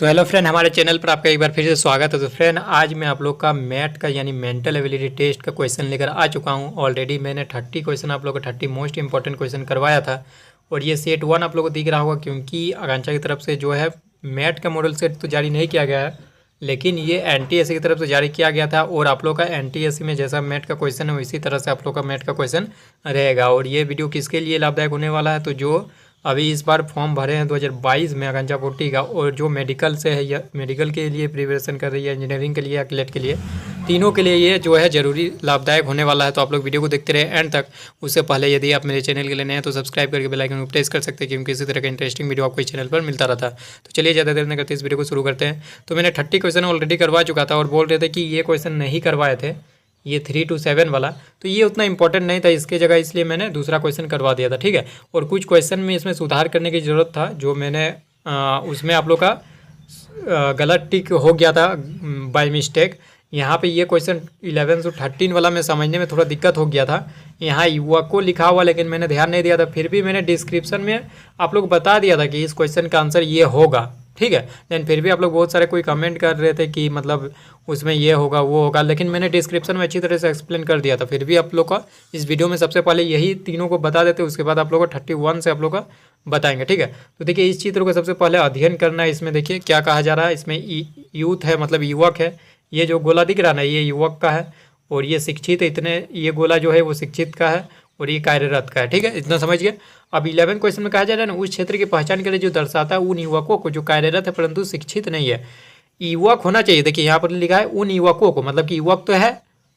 तो hello friend, हमारे channel पर आपका एक बार फिर से स्वागत है। तो फ्रेंड, आज मैं आप लोग का मैथ का यानी मेंटल एबिलिटी टेस्ट का क्वेश्चन लेकर आ चुका हूं। ऑलरेडी मैंने 30 क्वेश्चन आप लोग को 30 मोस्ट इंपॉर्टेंट क्वेश्चन करवाया था और ये सेट 1 आप लोग को दिख रहा होगा, क्योंकि आकांक्षा की तरफ से जो है मैथ का मॉडल सेट तो जारी नहीं किया गया है, लेकिन ये एनटीएससी की तरफ से जारी किया गया था। और आप लोग का एनटीएससी में जैसा मैथ का क्वेश्चन है इसी तरह से आप लोग का मैथ का क्वेश्चन रहेगा। और ये वीडियो किसके लिए लाभदायक होने वाला है, तो जो अभी इस बार फॉर्म भरे हैं 2022 में आकांक्षा पोर्टी का, और जो मेडिकल से है या मेडिकल के लिए प्रिपरेशन कर रही है, इंजीनियरिंग के लिए या क्लेट के लिए, तीनों के लिए ये जो है ज़रूरी लाभदायक होने वाला है। तो आप लोग वीडियो को देखते रहे एंड तक। उससे पहले यदि आप मेरे चैनल के लिए नए हैं तो सब्सक्राइब करके बेल आइकन को प्रेस कर सकते हैं, क्योंकि इसी तरह का इंटरेस्टिंग वीडियो आपको इस चैनल पर मिलता रहता है। तो चलिए ज़्यादा देर नहीं करते, इस वीडियो को शुरू करते हैं। तो मैंने 30 क्वेश्चन ऑलरेडी करवा चुका था और बोल रहे थे कि ये क्वेश्चन नहीं करवाए थे, ये 3 to 7 वाला, तो ये उतना इंपॉर्टेंट नहीं था इसके जगह, इसलिए मैंने दूसरा क्वेश्चन करवा दिया था। ठीक है, और कुछ क्वेश्चन में इसमें सुधार करने की ज़रूरत था, जो मैंने उसमें आप लोग का गलत टिक हो गया था बाय मिस्टेक। यहाँ पे ये क्वेश्चन 11 to 13 वाला में समझने में थोड़ा दिक्कत हो गया था। यहाँ युवक को लिखा हुआ, लेकिन मैंने ध्यान नहीं दिया था। फिर भी मैंने डिस्क्रिप्शन में आप लोग बता दिया था कि इस क्वेश्चन का आंसर ये होगा। ठीक है, लेकिन फिर भी आप लोग बहुत सारे कोई कमेंट कर रहे थे कि मतलब उसमें ये होगा वो होगा, लेकिन मैंने डिस्क्रिप्शन में अच्छी तरह से एक्सप्लेन कर दिया था। फिर भी आप लोग का इस वीडियो में सबसे पहले यही तीनों को बता देते, उसके बाद आप लोग को 31 से आप लोग का बताएंगे। ठीक है, तो देखिए इस चित्र को सबसे पहले अध्ययन करना है। इसमें देखिए क्या कहा जा रहा है, इसमें यूथ है मतलब युवक है। ये जो गोला दिख रहा है ना, ये युवक का है, और ये शिक्षित, इतने ये गोला जो है वो शिक्षित का है और ये कार्यरत का है। ठीक है, इतना समझ गए। अब 11 क्वेश्चन में कहा जा रहा है ना, उस क्षेत्र की पहचान के लिए जो दर्शाता है उन युवकों को जो कार्यरत है परंतु शिक्षित नहीं है। युवक होना चाहिए, देखिए यहाँ पर लिखा है उन युवकों को, मतलब कि युवक तो है,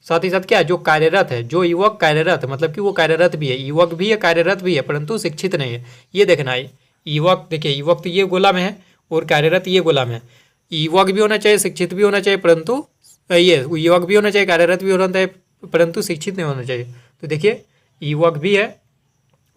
साथ ही साथ क्या है, जो कार्यरत है, जो युवक कार्यरत है मतलब कि वो कार्यरत भी है, युवक भी है, कार्यरत भी है, परंतु शिक्षित नहीं है। ये देखना है, युवक देखिए, युवक तो ये गोला में है और कार्यरत ये गोला में है। युवक भी होना चाहिए, शिक्षित भी होना चाहिए, परंतु ये युवक भी होना चाहिए, कार्यरत भी होना चाहिए, परंतु शिक्षित नहीं होना चाहिए। तो देखिए युवक भी है।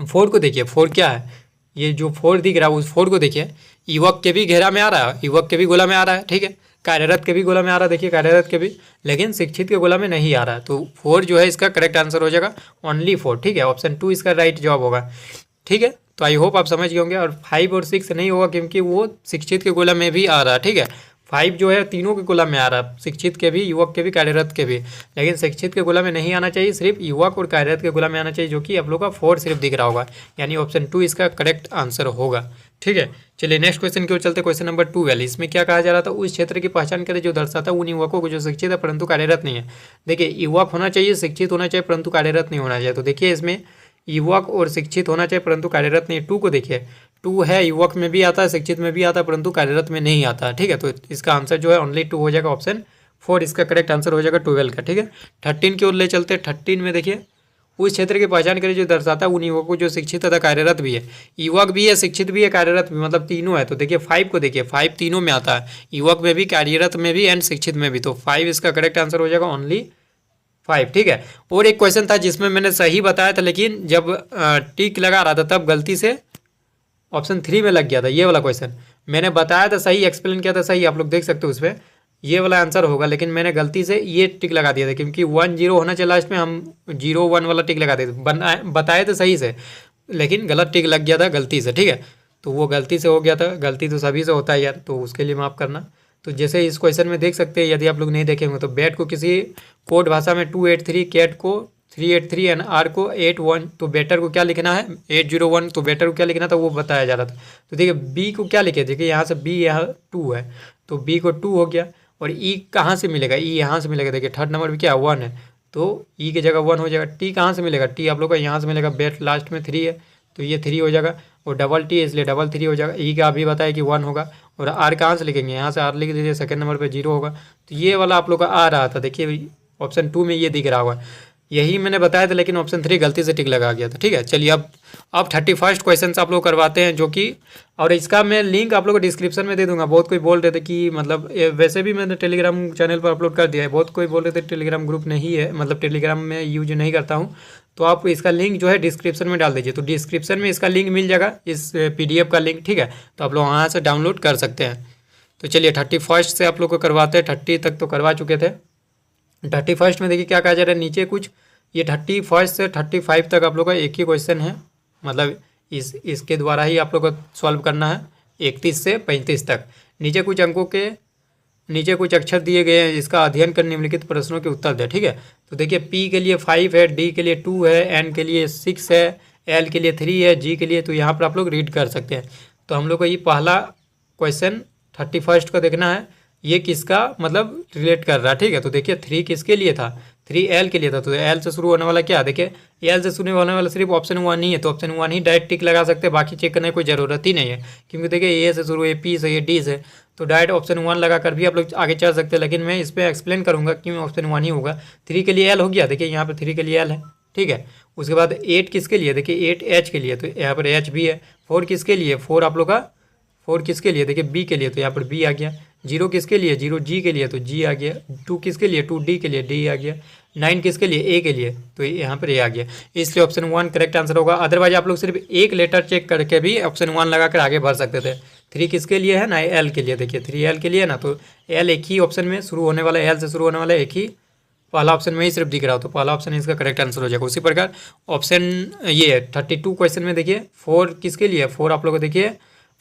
4 को देखिए, 4 क्या है, ये जो 4 दिख रहा है उस 4 को देखिए, युवक के भी घेरा में आ रहा है, युवक के भी गोला में आ रहा है। ठीक है, कार्यरत के भी गोला में आ रहा है, देखिए कार्यरत के भी, लेकिन शिक्षित के गोला में नहीं आ रहा है। तो 4 जो है इसका करेक्ट आंसर हो जाएगा, ओनली 4। ठीक है, ऑप्शन 2 इसका राइट जवाब होगा। ठीक है, तो आई होप आप समझ गए होंगे। और 5 और 6 नहीं होगा, क्योंकि वो शिक्षित के गोला में भी आ रहा है। ठीक है, 5 जो है तीनों के गोला में आ रहा है, शिक्षित के भी, युवक के भी, कार्यरत के भी, लेकिन शिक्षित के गोला में नहीं आना चाहिए, सिर्फ युवक और कार्यरत के गोला में आना चाहिए, जो कि आप लोग का 4 सिर्फ दिख रहा होगा, यानी ऑप्शन 2 इसका करेक्ट आंसर होगा। ठीक है, चलिए नेक्स्ट क्वेश्चन की ओर चलते। क्वेश्चन नंबर 12, इसमें क्या कहा जा रहा था, उस क्षेत्र की पहचान करें जो दर्शाता है उन युवकों को जो शिक्षित है परंतु कार्यरत नहीं है। देखिए युवक होना चाहिए, शिक्षित होना चाहिए, परंतु कार्यरत नहीं होना चाहिए। तो देखिए इसमें युवक और शिक्षित होना चाहिए परंतु कार्यरत नहीं। 2 को देखिए, 2 है, युवक में भी आता है, शिक्षित में भी आता है, परंतु कार्यरत में नहीं आता। ठीक है, तो इसका आंसर जो है ओनली 2 हो जाएगा, ऑप्शन 4 इसका करेक्ट आंसर हो जाएगा 12 का। ठीक है, 13 की ओर ले चलते। 13 में देखिए, उस क्षेत्र की पहचान करें जो दर्शाता है उन युवकों जो शिक्षित तथा कार्यरत भी है। युवक भी है, शिक्षित भी है, कार्यरत भी, मतलब तीनों है। तो देखिए 5 को देखिए, 5 तीनों में आता है, युवक में भी, कार्यरत में भी एंड शिक्षित में भी। तो 5 इसका करेक्ट आंसर हो जाएगा, ओनली 5। ठीक है, और एक क्वेश्चन था जिसमें मैंने सही बताया था, लेकिन जब टिक लगा रहा था तब गलती से ऑप्शन 3 में लग गया था। ये वाला क्वेश्चन मैंने बताया था सही, एक्सप्लेन किया था सही, आप लोग देख सकते हो उसमें ये वाला आंसर होगा, लेकिन मैंने गलती से ये टिक लगा दिया था, क्योंकि 1 0 होना चाहिए लास्ट में, हम 0 1 वाला टिक लगा देते, बताए थे सही से, लेकिन गलत टिक लग गया था गलती से। ठीक है, तो वो गलती से हो गया था, गलती तो सभी से होता है यार, तो उसके लिए माफ़ करना। तो जैसे इस क्वेश्चन में देख सकते हैं, यदि आप लोग नहीं देखे होंगे तो बैट को किसी कोड भाषा में 283, कैट को 383 एंड आर को 81, तो बेटर को क्या लिखना है 801, तो बेटर को क्या लिखना था वो बताया जा रहा था। तो देखिए बी को क्या लिखे, देखिए यहाँ से बी यहाँ 2 है, तो बी को 2 हो गया, और ई कहाँ से मिलेगा, ई यहाँ से मिलेगा। देखिए थर्ड नंबर भी क्या 1 है, तो ई की जगह 1 हो जाएगा। टी कहाँ से मिलेगा, टी आप लोग का यहाँ से मिलेगा, बेट लास्ट में 3 है, तो ये 3 हो जाएगा, और डबल टी है इसलिए डबल 3 हो जाएगा। ई का अभी बताया कि 1 होगा, और आर कहाँ से लिखेंगे, यहाँ से आर लिख दीजिए, सेकंड नंबर पे 0 होगा। तो ये वाला आप लोग का आ रहा था, देखिए ऑप्शन 2 में ये दिख रहा होगा, यही मैंने बताया था, लेकिन ऑप्शन 3 गलती से टिक लगा गया था। ठीक है, चलिए अब 31 क्वेश्चन आप लोग करवाते हैं, जो कि, और इसका मैं लिंक आप लोग को डिस्क्रिप्शन में दे दूंगा। बहुत कोई बोल रहे थे कि मतलब वैसे भी मैंने टेलीग्राम चैनल पर अपलोड कर दिया है, बहुत कोई बोल रहे थे टेलीग्राम ग्रुप नहीं है, मतलब टेलीग्राम में यूज नहीं करता हूँ, तो आप इसका लिंक जो है डिस्क्रिप्शन में डाल दीजिए, तो डिस्क्रिप्शन में इसका लिंक मिल जाएगा, इस PDF का लिंक। ठीक है, तो आप लोग वहाँ से डाउनलोड कर सकते हैं। तो चलिए 31 से आप लोग को करवाते हैं, 30 तक तो करवा चुके थे। 31 में देखिए क्या कहा जा रहा है, नीचे कुछ ये 31 से 35 तक आप लोग का एक ही क्वेश्चन है, मतलब इसके द्वारा ही आप लोग को सॉल्व करना है, 31 से 35 तक। नीचे कुछ अक्षर दिए गए हैं, इसका अध्ययन कर निम्नलिखित प्रश्नों के उत्तर दें। ठीक है, तो देखिए पी के लिए 5 है, डी के लिए 2 है, एन के लिए 6 है, एल के लिए 3 है, जी के लिए, तो यहाँ पर आप लोग रीड कर सकते हैं। तो हम लोग को ये पहला क्वेश्चन 31 का देखना है, ये किसका मतलब रिलेट कर रहा है। ठीक है, तो देखिए 3 किसके लिए था, 3 एल के लिए था, तो एल से शुरू होने वाला क्या, देखिए एल से शुरू होने वाला सिर्फ ऑप्शन 1 ही है, तो ऑप्शन 1 ही डायरेक्ट टिक लगा सकते हैं, बाकी चेक करने की कोई ज़रूरत ही नहीं है, क्योंकि देखिए ए से शुरू है, पी से, ये डी से, तो डायरेक्ट ऑप्शन 1 लगा कर भी आप लोग आगे चल सकते हैं। लेकिन मैं इस पर एक्सप्लेन करूँगा क्यों ऑप्शन 1 ही होगा। 3 के लिए एल हो गया, देखिए यहाँ पर 3 के लिए एल है। ठीक है, उसके बाद 8 किसके लिए, देखिए 8 एच के लिए, तो यहाँ पर एच भी है। 4 किसके लिए, 4 आप लोग का 4 किसके लिए, देखिए बी के लिए, तो यहाँ पर बी आ गया। 0 किसके लिए, 0 जी के लिए, तो जी आ गया। 2 किसके लिए, 2 डी के लिए, डी आ गया। 9 किसके लिए, ए के लिए, तो यहाँ पर ए आ गया। इसलिए ऑप्शन 1 करेक्ट आंसर होगा। अदरवाइज आप लोग सिर्फ एक लेटर चेक करके भी ऑप्शन 1 लगा कर आगे बढ़ सकते थे। 3 किसके लिए है ना, एल के लिए, देखिए 3 एल के लिए ना, तो एल एक ही ऑप्शन में शुरू होने वाला है, एल से शुरू होने वाला है, एक ही पहला ऑप्शन में ही सिर्फ दिख रहा हो, तो पहला ऑप्शन इसका करेक्ट आंसर हो जाएगा। उसी प्रकार ऑप्शन ये 32 क्वेश्चन में देखिए 4 किसके लिए, 4 आप लोग को देखिए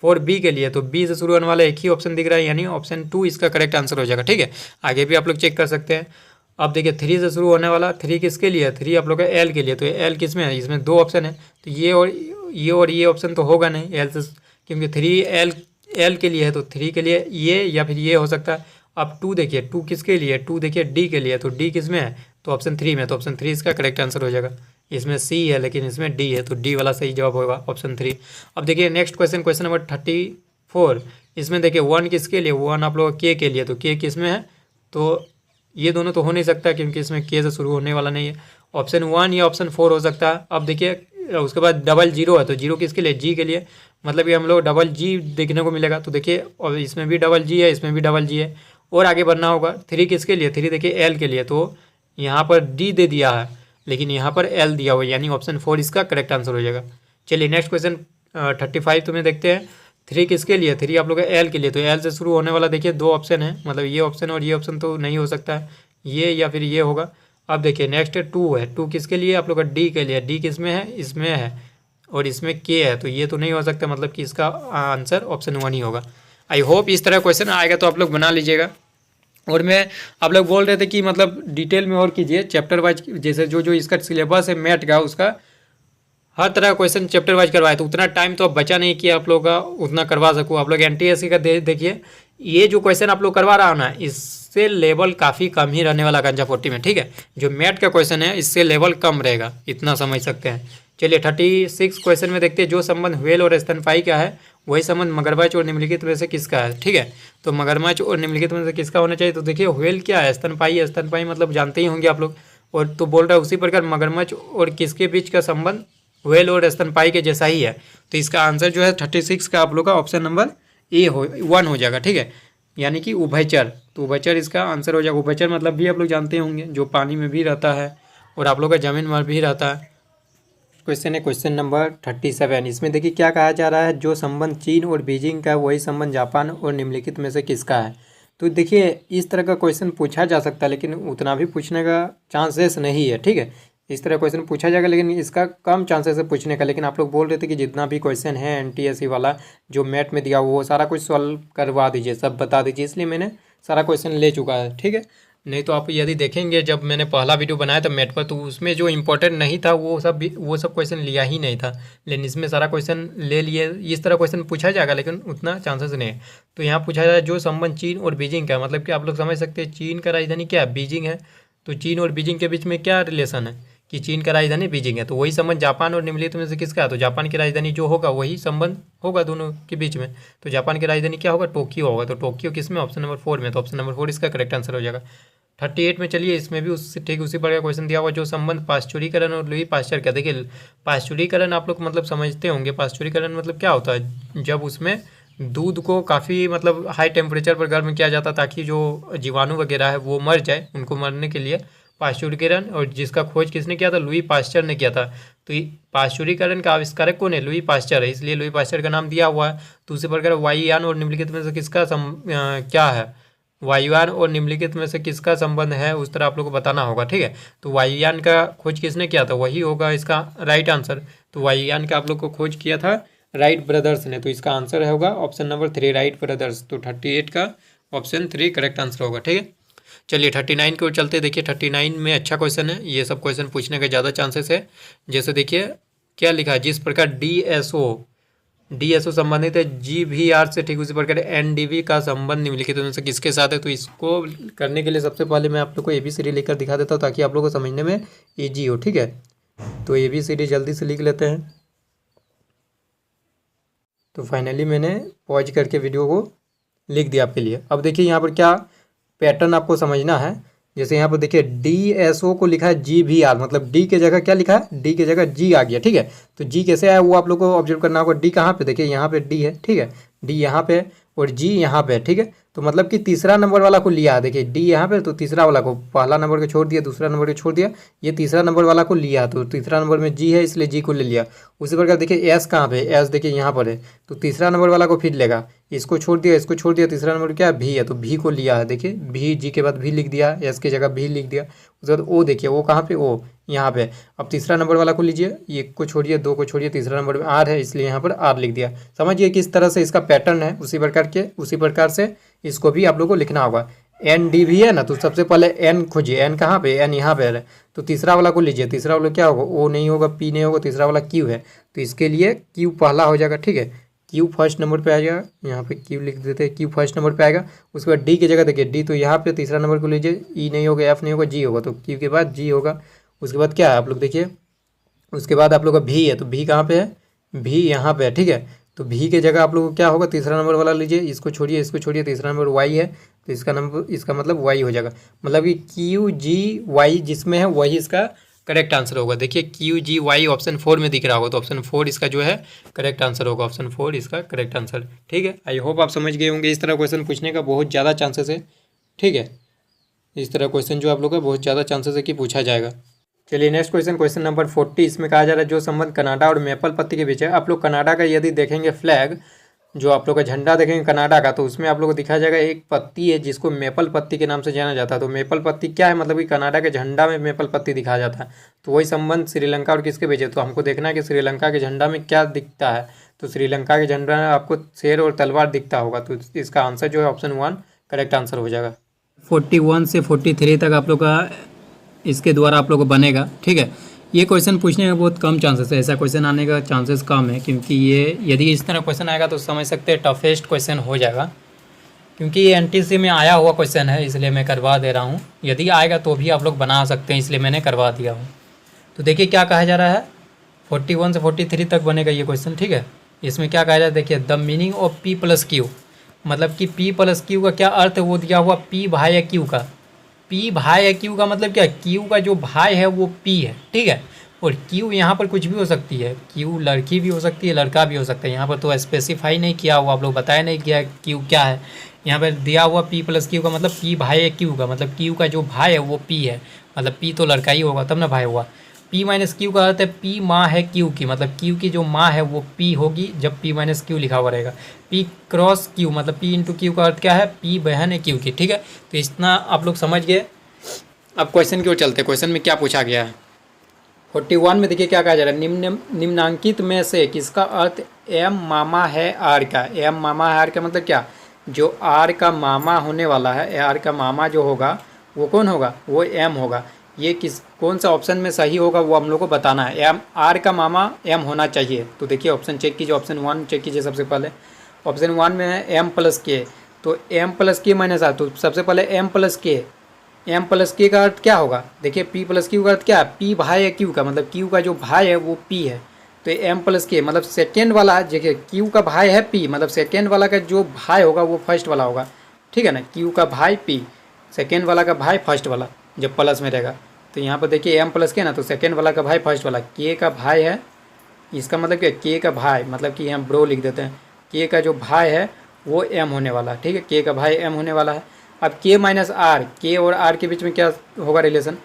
4 बी के लिए, तो बी से शुरू होने वाला एक ही ऑप्शन दिख रहा है, यानी ऑप्शन 2 इसका करेक्ट आंसर हो जाएगा। ठीक है, आगे भी आप लोग चेक कर सकते हैं। अब देखिए 3 से शुरू होने वाला, 3 किसके लिए, 3 आप लोग का एल के लिए, तो एल किस में है, इसमें 2 ऑप्शन है, तो ये ऑप्शन तो होगा नहीं एल से, क्योंकि 3 एल के लिए है, तो 3 के लिए ये या फिर ये हो सकता है। अब 2 देखिए, 2 किसके लिए, 2 देखिए डी के लिए, तो डी किस में है, तो ऑप्शन 3 में, तो ऑप्शन 3 इसका करेक्ट आंसर हो जाएगा। इसमें सी है लेकिन इसमें डी है, तो डी वाला सही जवाब होगा ऑप्शन 3। अब देखिए नेक्स्ट क्वेश्चन, क्वेश्चन नंबर 34, इसमें देखिए 1 किसके लिए, 1 आप लोग के लिए, तो के किस में है, तो ये दोनों तो हो नहीं सकता क्योंकि इसमें के से शुरू होने वाला नहीं है। ऑप्शन 1 या ऑप्शन 4 हो सकता है। अब देखिए उसके बाद डबल जीरो है, तो जीरो किसके लिए, जी के लिए, मतलब ये हम लोग डबल जी देखने को मिलेगा, तो देखिए और इसमें भी डबल जी है, इसमें भी डबल जी है, और आगे बढ़ना होगा। 3 किसके लिए, 3 देखिए एल के लिए, तो यहाँ पर डी दे दिया है लेकिन यहाँ पर एल दिया हुआ है, यानी ऑप्शन 4 इसका करेक्ट आंसर हो जाएगा। चलिए नेक्स्ट क्वेश्चन 35 तुम्हें देखते हैं। 3 किसके लिए, 3 आप लोग एल के लिए, तो एल से शुरू होने वाला देखिए 2 ऑप्शन है, मतलब ये ऑप्शन और ये ऑप्शन तो नहीं हो सकता है, ये या फिर ये होगा। अब देखिए नेक्स्ट 2 है, 2 किसके लिए, आप लोग का डी के लिए, डी किस में है, इसमें है, और इसमें के है, तो ये तो नहीं हो सकता, मतलब कि इसका आंसर ऑप्शन 1 ही होगा। आई होप इस तरह क्वेश्चन आएगा तो आप लोग बना लीजिएगा। और मैं आप लोग बोल रहे थे कि मतलब डिटेल में और कीजिए, चैप्टर वाइज, जैसे जो इसका सिलेबस है मैथ का, उसका हर तरह का क्वेश्चन चैप्टर वाइज करवाए, तो उतना टाइम तो अब बचा नहीं कि आप लोग का उतना करवा सकूँ। आप लोग एनटीएससी का देखिए, ये जो क्वेश्चन आप लोग करवा रहा है ना, इससे लेवल काफ़ी कम ही रहने वाला गांजा 40 में। ठीक है, जो मैथ का क्वेश्चन है इससे लेवल कम रहेगा, इतना समझ सकते हैं। चलिए 36 क्वेश्चन में देखते हैं, जो संबंध व्हेल और स्तनपायी का है वही संबंध मगरमच्छ और निम्नलिखित में से किसका है। ठीक है, तो मगरमच्छ और निम्नलिखित में से किसका होना चाहिए, तो देखिए व्हेल क्या है, स्तनपायी है, स्तनपायी मतलब जानते ही होंगे आप लोग, और तो बोल रहा है उसी प्रकार मगरमच्छ और किसके बीच का संबंध व्हेल और स्तनपायी के जैसा ही है, तो इसका आंसर जो है 36 का आप लोग का ऑप्शन नंबर ए 1 हो जाएगा। ठीक है, यानी कि उभयचर, तो उभयचर इसका आंसर हो जाएगा। उभयचर मतलब भी आप लोग जानते होंगे, जो पानी में भी रहता है और आप लोग का ज़मीन में भी रहता है। क्वेश्चन है क्वेश्चन नंबर 37, इसमें देखिए क्या कहा जा रहा है, जो संबंध चीन और बीजिंग का वही संबंध जापान और निम्नलिखित में से किसका है। तो देखिए इस तरह का क्वेश्चन पूछा जा सकता है, लेकिन उतना भी पूछने का चांसेस नहीं है। ठीक है, इस तरह क्वेश्चन पूछा जाएगा लेकिन इसका कम चांसेस है पूछने का। लेकिन आप लोग बोल रहे थे कि जितना भी क्वेश्चन है एनटीएससी वाला जो मैथ में दिया वो सारा कुछ सॉल्व करवा दीजिए, सब बता दीजिए, इसलिए मैंने सारा क्वेश्चन ले चुका है। ठीक है, नहीं तो आप यदि देखेंगे जब मैंने पहला वीडियो बनाया था मैथ पर, तो उसमें जो इम्पोर्टेंट नहीं था वो सब क्वेश्चन लिया ही नहीं था, लेकिन इसमें सारा क्वेश्चन ले लिए। इस तरह क्वेश्चन पूछा जाएगा लेकिन उतना चांसेस नहीं है। तो यहाँ पूछा जाए जो संबंध चीन और बीजिंग का है, मतलब कि आप लोग समझ सकते हैं चीन का राजधानी क्या है, बीजिंग है, तो चीन और बीजिंग के बीच में क्या रिलेशन है कि चीन का राजधानी बीजिंग है, तो वही संबंध जापान और निम्नलिखित में से किसका है, तो जापान की राजधानी जो होगा वही संबंध होगा दोनों के बीच में। तो जापान की राजधानी क्या होगा, टोक्यो होगा, तो टोक्यो किस में, ऑप्शन नंबर 4 में, तो ऑप्शन नंबर 4 इसका करेक्ट आंसर हो जाएगा। 38 में चलिए, इसमें भी उससे ठीक उसी प्रकार क्वेश्चन दिया हुआ, जो संबंध पाश्चुरीकरण और लुई पाश्चर का। देखिए पाश्चुरीकरण आप लोग मतलब समझते होंगे, पाश्चुरीकरण मतलब क्या होता है, जब उसमें दूध को काफ़ी मतलब हाई टेम्परेचर पर गर्म किया जाता ताकि जो जीवाणु वगैरह है वो मर जाए, उनको मरने के लिए पाश्चुरीकरण, और जिसका खोज किसने किया था, लुई पाश्चर ने किया था। तो पाश्चुरीकरण का आविष्कारक कौन है, लुई पाश्चर है, इसलिए लुई पाश्चर का नाम दिया हुआ है। तो उसी प्रकार वायुयान और निम्नलिखित में से किसका क्या है, वायुयान और निम्नलिखित में से किसका संबंध है, उस तरह आप लोग को बताना होगा। ठीक है, तो वायुयान का खोज किसने किया था, वही होगा इसका राइट आंसर। तो वायुयान का आप लोग को खोज किया था राइट ब्रदर्स ने, तो इसका आंसर होगा ऑप्शन नंबर 3 राइट ब्रदर्स। तो 38 का ऑप्शन 3 करेक्ट आंसर होगा। ठीक है, चलिए 39 की ओर चलते। देखिए 39 में अच्छा क्वेश्चन है, ये सब क्वेश्चन पूछने के ज़्यादा चांसेस है। जैसे देखिए क्या लिखा है, जिस प्रकार डीएसओ संबंधित है जीवीआर से, ठीक उसी प्रकार एनडीवी का संबंध निम्नलिखित में से किसके साथ है। तो इसको करने के लिए सबसे पहले मैं आप लोग को एबीसीडी लिखकर दिखा देता हूँ ताकि आप लोग को समझने में ईजी हो। ठीक है, तो एबीसीडी जल्दी से लिख लेते हैं। तो फाइनली मैंने पॉज करके वीडियो को लिख दिया आपके लिए। अब देखिए यहाँ पर क्या पैटर्न आपको समझना है। जैसे यहाँ पर देखिए डीएसओ को लिखा है जीवीआर, मतलब डी के जगह क्या लिखा है, डी के जगह जी आ गया। ठीक है, तो जी कैसे आया वो आप लोग को ऑब्जर्व करना होगा। डी कहाँ पे, देखिए यहाँ पे डी है। ठीक है, डी यहाँ पे और जी यहाँ पे। ठीक है, तो मतलब कि तीसरा नंबर वाला को लिया, देखिए डी यहाँ पे, तो तीसरा वाला को पहला नंबर को छोड़ दिया, दूसरा नंबर को छोड़ दिया, ये तीसरा नंबर वाला को लिया, तो तीसरा नंबर में जी है इसलिए जी को ले लिया। उसी प्रकार देखिए एस कहाँ पे, एस देखिए यहाँ पर है, तो तीसरा नंबर वाला को फिर लेगा, इसको छोड़ दिया, इसको छोड़ दिया, तीसरा नंबर क्या है भी है, तो भी को लिया है। देखिए भी, जी के बाद भी लिख दिया, एस की जगह भी लिख दिया। उसके बाद ओ देखिए, ओ कहाँ पे, ओ यहाँ पे। अब तीसरा नंबर वाला को लीजिए, एक को छोड़िए, दो को छोड़िए, तीसरा नंबर में आर है इसलिए यहाँ पर आर लिख दिया। समझिए किस तरह से इसका पैटर्न है, उसी प्रकार से इसको भी आप लोग को लिखना होगा। एन डी भी है ना, तो सबसे पहले एन खोजिए, एन कहाँ पे, एन यहाँ पे है, तो तीसरा वाला को लीजिए, तीसरा वाला क्या होगा, ओ नहीं होगा, पी नहीं होगा, तीसरा वाला क्यू है, तो इसके लिए क्यू पहला हो जाएगा। ठीक है, क्यू फर्स्ट नंबर पे आ जाएगा, यहाँ पे क्यू लिख देते हैं, क्यू फर्स्ट नंबर पे आएगा। उसके बाद डी की जगह देखिए, डी तो यहाँ पे तीसरा नंबर को लीजिए, ई नहीं होगा, एफ नहीं होगा, जी होगा, तो क्यू के बाद जी होगा। उसके बाद क्या है आप लोग देखिए, उसके बाद आप लोग का भी है, तो भी कहाँ पे है, भी यहाँ पे है। ठीक है, तो भी के जगह आप लोग को क्या होगा, तीसरा नंबर वाला लीजिए, इसको छोड़िए, तीसरा नंबर वाई है, तो इसका मतलब वाई हो जाएगा। मतलब कि क्यू जी वाई जिसमें है वही इसका करेक्ट आंसर होगा। देखिए क्यू जी वाई ऑप्शन 4 में दिख रहा होगा, तो ऑप्शन 4 इसका जो है करेक्ट आंसर होगा, ऑप्शन 4 इसका करेक्ट आंसर। ठीक है, आई होप आप समझ गए होंगे। इस तरह क्वेश्चन पूछने का बहुत ज़्यादा चांसेस है। ठीक है, इस तरह क्वेश्चन जो आप लोग का बहुत ज़्यादा चांसेस है कि पूछा जाएगा। चलिए नेक्स्ट क्वेश्चन नंबर 40। इसमें कहा जा रहा है जो संबंध कनाडा और मेपल पत्ती के बीच है। आप लोग कनाडा का यदि देखेंगे फ्लैग, जो आप लोग का झंडा देखेंगे कनाडा का, तो उसमें आप लोग को दिखाया जाएगा एक पत्ती है जिसको मेपल पत्ती के नाम से जाना जाता है। तो मेपल पत्ती क्या है, मतलब कि कनाडा के झंडा में मेपल पत्ती दिखाया जाता है। तो वही संबंध श्रीलंका और किसके बीच है, तो हमको देखना है कि श्रीलंका के झंडा में क्या दिखता है। तो श्रीलंका के झंडा में आपको शेर और तलवार दिखता होगा, तो इसका आंसर जो है ऑप्शन 1 करेक्ट आंसर हो जाएगा। 41 से 43 तक आप लोग का इसके द्वारा आप लोग को बनेगा। ठीक है, ये क्वेश्चन पूछने में बहुत कम चांसेस है, ऐसा क्वेश्चन आने का चांसेस कम है, क्योंकि ये यदि इस तरह क्वेश्चन आएगा तो समझ सकते हैं टफेस्ट क्वेश्चन हो जाएगा, क्योंकि ये एनटीसी में आया हुआ क्वेश्चन है, इसलिए मैं करवा दे रहा हूँ। यदि आएगा तो भी आप लोग बना सकते हैं, इसलिए मैंने करवा दिया हूँ। तो देखिए क्या कहा जा रहा है, 41 से 43 तक बनेगा ये क्वेश्चन। ठीक है, इसमें क्या कहा जा रहा है, देखिए the meaning of P plus Q, मतलब कि पी प्लस क्यू का क्या अर्थ है, वो दिया हुआ पी भाई है क्यू का। पी भाई है क्यू का मतलब क्या, क्यू का जो भाई है वो पी है। ठीक है, और क्यू यहाँ पर कुछ भी हो सकती है, क्यू लड़की भी हो सकती है, लड़का भी हो सकता है। यहाँ पर तो स्पेसिफाई नहीं किया हुआ, आप लोग बताया नहीं किया क्यू क्या है। यहाँ पर दिया हुआ पी प्लस क्यू का मतलब पी भाई है क्यू का, मतलब क्यू का जो भाई है वो पी है, मतलब पी तो लड़का ही होगा तब ना भाई हुआ। पी माइनस क्यू का अर्थ है पी माँ है क्यू की, मतलब क्यू की जो माँ है वो पी होगी जब पी माइनस क्यू लिखा हुआ रहेगा। पी क्रॉस क्यू मतलब पी इंटू क्यू का अर्थ क्या है, पी बहन है क्यू की। ठीक है, तो इतना आप लोग समझ गए। अब क्वेश्चन की ओर चलते हैं, क्वेश्चन में क्या पूछा गया है। 41 में देखिए क्या कहा जा रहा है, निम्नांकित में से किसका अर्थ एम मामा है आर का। एम मामा है आर का मतलब क्या, जो आर का मामा होने वाला है, आर का मामा जो होगा वो कौन होगा, वो एम होगा। ये कौन सा ऑप्शन में सही होगा वो हम लोग को बताना है। एम आर का मामा एम होना चाहिए। तो देखिए ऑप्शन चेक कीजिए, ऑप्शन 1 चेक कीजिए। सबसे पहले ऑप्शन 1 में है एम प्लस के, तो एम प्लस के माइनस आर, तो सबसे पहले एम प्लस के, एम प्लस के का अर्थ क्या होगा, देखिए पी प्लस क्यू का अर्थ क्या है, पी भाई है क्यू का, मतलब क्यू का जो भाई है वो पी है। तो एम प्लस के मतलब सेकेंड वाला, देखिए क्यू का भाई है पी, मतलब सेकेंड वाला का जो भाई होगा वो फर्स्ट वाला होगा। ठीक है ना, क्यू का भाई पी, सेकेंड वाला का भाई फर्स्ट वाला जब प्लस में रहेगा। तो यहाँ पर देखिए एम प्लस के ना, तो सेकेंड वाला का भाई फर्स्ट वाला, के का भाई है, इसका मतलब क्या, के का भाई मतलब कि हम ब्रो लिख देते हैं, के का जो भाई है वो एम होने वाला है। ठीक है, के का भाई एम होने वाला है। अब के माइनस आर, के और आर के बीच में क्या होगा रिलेशन,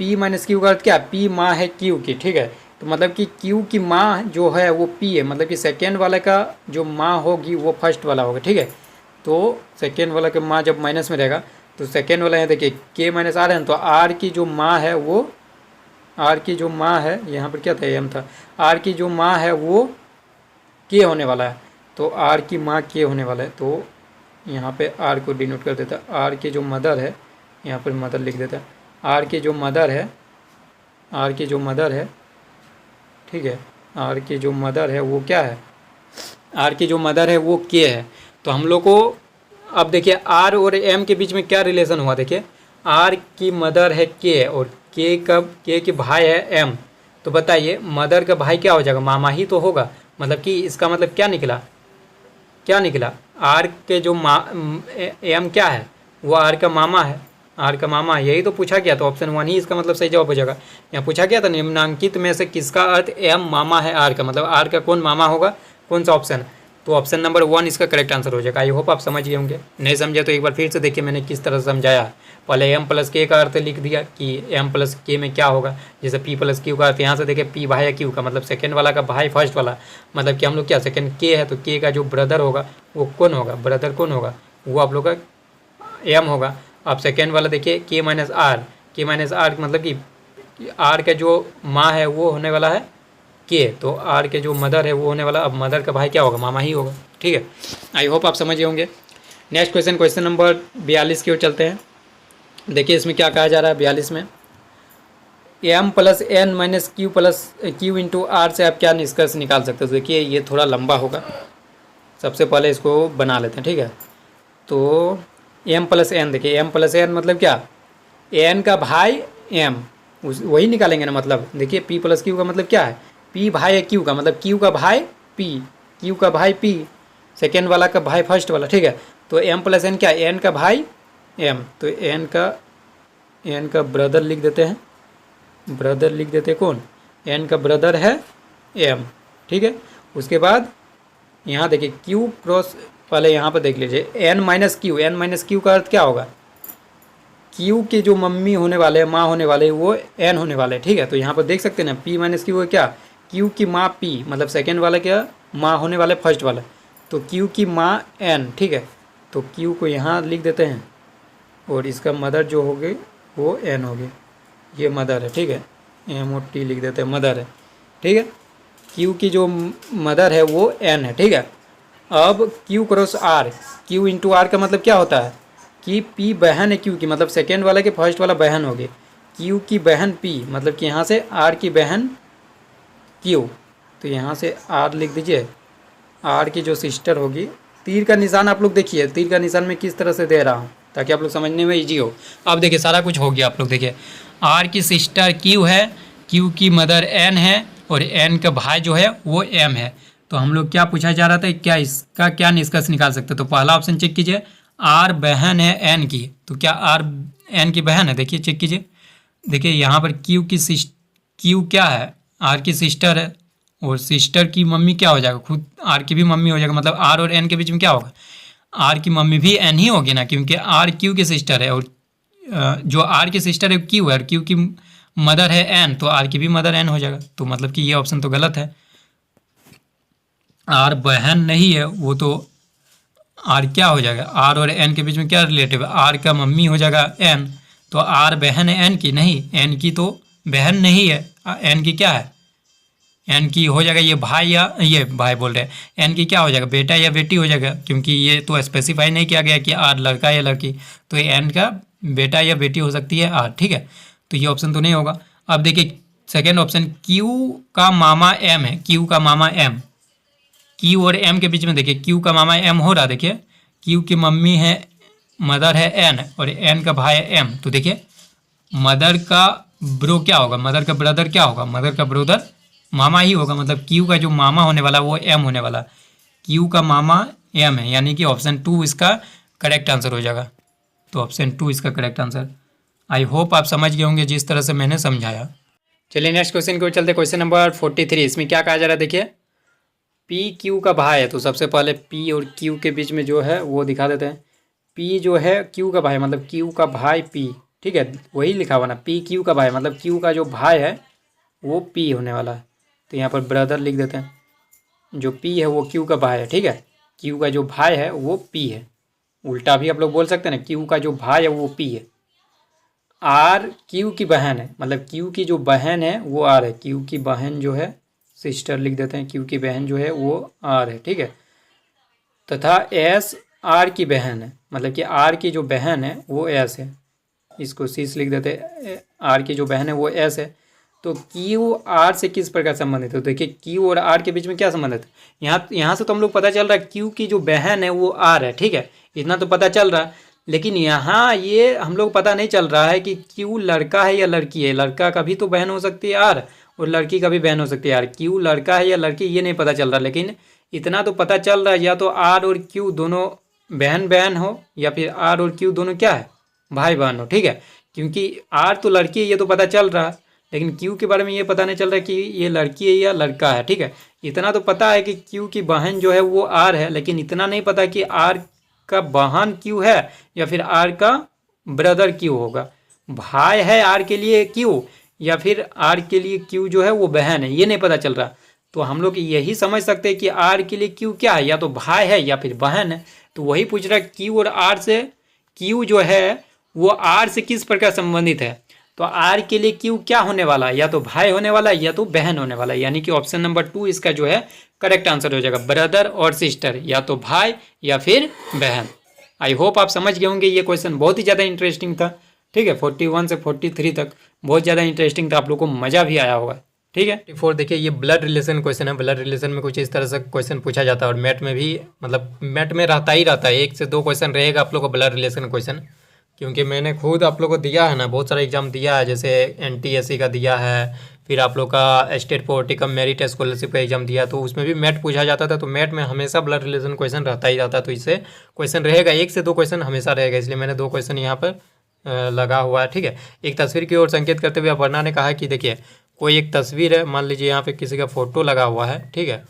पी माइनस क्यू का अर्थ क्या, पी माँ है क्यू की। ठीक है, तो मतलब कि क्यू की माँ जो है वो पी है, मतलब कि सेकेंड वाले का जो माँ होगी वो फर्स्ट वाला होगा। ठीक है, तो सेकेंड वाला का माँ जब माइनस में रहेगा तो सेकेंड वाला है, देखिए के माइनस आर है, तो आर की जो माँ है वो, आर की जो माँ है यहाँ पर क्या था, एम था, आर की जो माँ है वो के होने वाला है, तो आर की माँ के होने वाला है, तो यहाँ पे आर को डिनोट कर देता है। आर के जो मदर है, यहाँ पर मदर लिख देता है। आर के जो मदर है, आर की जो मदर है, ठीक है, आर की जो मदर है वो क्या है, आर की जो मदर है वो के है। तो हम लोग को अब देखिए आर और एम के बीच में क्या रिलेशन हुआ, देखिए आर की मदर है के और के की भाई है एम, तो बताइए मदर का भाई क्या हो जाएगा, मामा ही तो होगा। मतलब कि इसका मतलब क्या निकला, क्या निकला, आर के जो एम क्या है, वो आर का मामा है, आर का मामा है, यही तो पूछा गया। तो ऑप्शन 1 ही इसका मतलब सही जवाब हो जाएगा। यहाँ पूछा गया था निम्नांकित में से किसका अर्थ एम मामा है आर का, मतलब आर का कौन मामा होगा, कौन सा ऑप्शन, तो ऑप्शन नंबर 1 इसका करेक्ट आंसर हो जाएगा। आई होप आप समझ गए होंगे। नहीं समझे तो एक बार फिर से देखिए मैंने किस तरह से समझाया। पहले एम प्लस के का अर्थ लिख दिया कि एम प्लस के में क्या होगा, जैसे पी प्लस क्यू का अर्थ यहाँ से देखिए पी भाई है क्यू का, मतलब सेकेंड वाला का भाई फर्स्ट वाला, मतलब कि हम लोग क्या सेकेंड के है, तो के का जो ब्रदर होगा वो कौन होगा, ब्रदर कौन होगा, वो आप लोग का एम होगा। अब सेकेंड वाला देखिए के माइनस आर, के माइनस आर मतलब कि आर का जो माँ है वो होने वाला है के, तो आर के जो मदर है वो होने वाला, अब मदर का भाई क्या होगा, मामा ही होगा। ठीक है, आई होप आप समझ गए होंगे। नेक्स्ट क्वेश्चन, क्वेश्चन नंबर 42 की ओर चलते हैं। देखिए इसमें क्या कहा जा रहा है 42 में, M plus N minus Q plus Q into R से आप क्या निष्कर्ष निकाल सकते हो। देखिए ये थोड़ा लंबा होगा, सबसे पहले इसको बना लेते हैं। ठीक है, तो एम प्लस एन, देखिए एम प्लस एन मतलब क्या, एन का भाई एम, वही निकालेंगे ना। मतलब देखिए पी प्लस क्यू का मतलब क्या है, पी भाई है क्यू का, मतलब क्यू का भाई पी, क्यू का भाई पी, सेकेंड वाला का भाई फर्स्ट वाला। ठीक है, तो एम प्लस एन क्या, एन का भाई एम, तो एन का ब्रदर लिख देते हैं, ब्रदर लिख देते हैं कौन, एन का ब्रदर है एम। ठीक है, उसके बाद यहाँ देखिए क्यू क्रॉस, पहले यहाँ पर देख लीजिए N minus Q, N minus Q का अर्थ क्या होगा, क्यू के जो मम्मी होने वाले हैं, माँ होने वाले हैं, वो एन होने वाले हैं। ठीक है, तो यहाँ पर देख सकते हैं ना पी माइनस क्यू है क्या, क्यू की माँ पी, मतलब सेकेंड वाला क्या माँ होने वाला है फर्स्ट वाला, तो क्यू की माँ एन। ठीक है, तो क्यू को यहाँ लिख देते हैं और इसका मदर जो होगी वो एन होगी, ये मदर है। ठीक है, एम और टी लिख देते हैं, मदर है। ठीक है, क्यू की जो मदर है वो एन है। ठीक है, अब Q cross R, Q into R का मतलब क्या होता है कि पी बहन है क्यू की, मतलब सेकेंड वाला की फर्स्ट वाला बहन होगी, क्यू की बहन पी, मतलब कि यहाँ से आर की बहन क्यू, तो यहाँ से आर लिख दीजिए, आर की जो सिस्टर होगी, तीर का निशान आप लोग देखिए, तीर का निशान मैं किस तरह से दे रहा हूँ ताकि आप लोग समझने में इजी हो। अब देखिए सारा कुछ हो गया, आप लोग देखिए आर की सिस्टर क्यू है, क्यू की मदर एन है और एन का भाई जो है वो एम है। तो हम लोग क्या पूछा जा रहा था, क्या इसका क्या निष्कर्ष निकाल सकते, तो पहला ऑप्शन चेक कीजिए, आर बहन है एन की, तो क्या आर एन की बहन है, देखिए चेक कीजिए, देखिए यहाँ पर क्यू क्या है, आर की सिस्टर है और सिस्टर की मम्मी क्या हो जाएगा, खुद आर की भी मम्मी हो जाएगा, मतलब आर और एन के बीच में क्या होगा, आर की मम्मी भी एन ही होगी ना, क्योंकि आर क्यू की सिस्टर है और जो आर की सिस्टर है क्यू है और क्यू की मदर है एन, तो आर की भी मदर एन हो जाएगा। तो मतलब कि ये ऑप्शन तो गलत है, आर बहन नहीं है वो, तो आर क्या हो जाएगा, आर और एन के बीच में क्या रिलेटिव है, आर का मम्मी हो जाएगा एन, तो आर बहन है एन की, नहीं एन की तो बहन नहीं है, एन की क्या है, एन की हो जाएगा ये भाई, या ये भाई बोल रहे हैं, एन की क्या हो जाएगा, बेटा या बेटी हो जाएगा, क्योंकि ये तो स्पेसिफाई नहीं किया गया कि आर लड़का या लड़की, तो ये एन का बेटा या बेटी हो सकती है आर। ठीक है, तो ये ऑप्शन तो नहीं होगा। अब देखिए सेकेंड ऑप्शन, क्यू का मामा एम है, क्यू का मामा एम, क्यू और एम के बीच में देखिए क्यू का मामा एम हो रहा, देखिए क्यू की मम्मी है मदर है एन और एन का भाई है एम, तो देखिए मदर का ब्रो क्या होगा, मदर का ब्रदर क्या होगा, मदर का ब्रदर मामा ही होगा, मतलब क्यू का जो मामा होने वाला वो एम होने वाला, क्यू का मामा एम है, यानी कि ऑप्शन 2 इसका करेक्ट आंसर हो जाएगा। तो ऑप्शन 2 इसका करेक्ट आंसर। आई होप आप समझ गए होंगे जिस तरह से मैंने समझाया। चलिए नेक्स्ट क्वेश्चन की ओर चलते, क्वेश्चन नंबर 43। इसमें क्या कहा जा रहा है, देखिए पी क्यू का भाई है, तो सबसे पहले पी और क्यू के बीच में जो है वो दिखा देते हैं। पी जो है क्यू का भाई, मतलब क्यू का भाई पी, ठीक है वही लिखा हुआ ना, पी क्यू का भाई, मतलब क्यू का जो भाई है वो पी होने वाला है, तो यहाँ पर ब्रदर लिख देते हैं, जो पी है वो क्यू का भाई है। ठीक है, क्यू का जो भाई है वो पी है, उल्टा भी आप लोग बोल सकते हैं ना, क्यू का जो भाई है वो पी है। आर क्यू की बहन है, मतलब क्यू की जो बहन है वो आर है, क्यू की बहन जो है सिस्टर लिख देते हैं, क्यू की बहन जो है वो आर है, ठीक है। तथा एस आर की बहन है, मतलब कि आर की जो बहन है वो एस है, इसको सीस लिख देते हैं। आर की जो बहन है वो एस है। तो क्यू आर से किस प्रकार संबंधित है? तो देखिए क्यू और आर के बीच में क्या संबंधित है, यहाँ से तो हम लोग पता चल रहा है क्यू की जो बहन है वो आर है, ठीक है, इतना तो पता चल रहा है। लेकिन यहाँ ये हम लोग पता नहीं चल रहा है कि क्यू लड़का है या लड़की है। लड़का का भी तो बहन हो सकती है आर, और लड़की का भी बहन हो सकती है आर। क्यू लड़का है या लड़की ये नहीं पता चल रहा, लेकिन इतना तो पता चल रहा है या तो आर और क्यू दोनों बहन बहन हो, या फिर आर और क्यू दोनों क्या है, भाई बहन हो, ठीक है। क्योंकि आर तो लड़की है ये तो पता चल रहा है, लेकिन क्यू के बारे में ये पता नहीं चल रहा कि ये लड़की है या लड़का है, ठीक है। इतना तो पता है कि क्यू की बहन जो है वो आर है, लेकिन इतना नहीं पता कि आर का बहन क्यू है या फिर आर का ब्रदर क्यू होगा। भाई है आर के लिए क्यू, या फिर आर के लिए क्यू जो है वो बहन है, ये नहीं पता चल रहा। तो हम लोग यही समझ सकते हैं कि आर के लिए क्यू क्या है, या तो भाई है या फिर बहन है। तो वही पूछ रहा है क्यू और आर से, क्यू जो है वो आर से किस प्रकार संबंधित है। तो आर के लिए क्यू क्या होने वाला है, या तो भाई होने वाला है या तो बहन होने वाला है, यानी कि ऑप्शन नंबर 2 इसका जो है करेक्ट आंसर हो जाएगा, ब्रदर और सिस्टर, या तो भाई या फिर बहन। आई होप आप समझ गए होंगे। ये क्वेश्चन बहुत ही ज़्यादा इंटरेस्टिंग था, ठीक है, 41 से 43 तक बहुत ज़्यादा इंटरेस्टिंग था, आप लोग को मज़ा भी आया होगा, ठीक है। 44 देखिए ये ब्लड रिलेशन क्वेश्चन है। ब्लड रिलेशन में कुछ इस तरह से क्वेश्चन पूछा जाता है, और मैट में भी, मतलब मैट में रहता ही रहता है, 1 से 2 क्वेश्चन रहेगा आप लोग को ब्लड रिलेशन क्वेश्चन, क्योंकि मैंने खुद आप लोग को दिया है ना, बहुत सारा एग्जाम दिया है, जैसे NTSC का दिया है, फिर आप लोग का state poverty cum merit scholarship का एग्जाम दिया, तो उसमें भी मैट पूछा जाता था। तो मैट में हमेशा ब्लड रिलेशन क्वेश्चन रहता ही रहता है, तो इससे क्वेश्चन रहेगा, 1 से 2 क्वेश्चन हमेशा रहेगा, इसलिए मैंने 2 क्वेश्चन यहाँ पर लगा हुआ है, ठीक है। एक तस्वीर की ओर संकेत करते हुए अपर्णा ने कहा कि देखिए कोई एक तस्वीर है, मान लीजिए यहाँ पे किसी का फ़ोटो लगा हुआ है, ठीक है,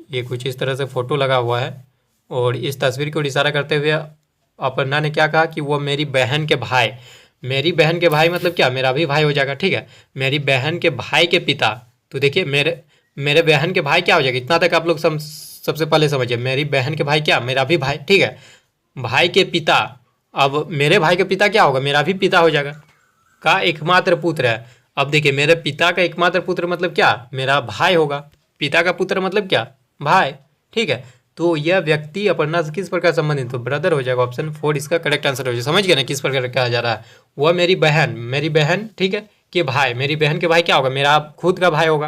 ये कुछ इस तरह से फ़ोटो लगा हुआ है, और इस तस्वीर की ओर इशारा करते हुए अपर्णा ने क्या कहा कि वो मेरी बहन के भाई, मेरी बहन के भाई मतलब क्या, मेरा भी भाई हो जाएगा, ठीक है, मेरी बहन के भाई के पिता। तो देखिए मेरे बहन के भाई क्या हो जाएगा, इतना तक आप लोग सबसे पहले समझिए, मेरी बहन के भाई क्या, मेरा भी भाई, ठीक है, भाई के पिता। अब मेरे भाई का पिता क्या होगा, मेरा भी पिता हो जाएगा, का एकमात्र पुत्र है। अब देखिए मेरे पिता का एकमात्र पुत्र मतलब क्या, मेरा भाई होगा, पिता का पुत्र मतलब क्या, भाई, ठीक है। तो यह व्यक्ति अपर्णा से किस प्रकार संबंधित, तो ब्रदर हो जाएगा, ऑप्शन 4 इसका करेक्ट आंसर हो जाएगा। समझ गए ना किस प्रकार कहा जा रहा है, वह मेरी बहन, ठीक है, के भाई, मेरी बहन के भाई क्या होगा, मेरा खुद का भाई होगा,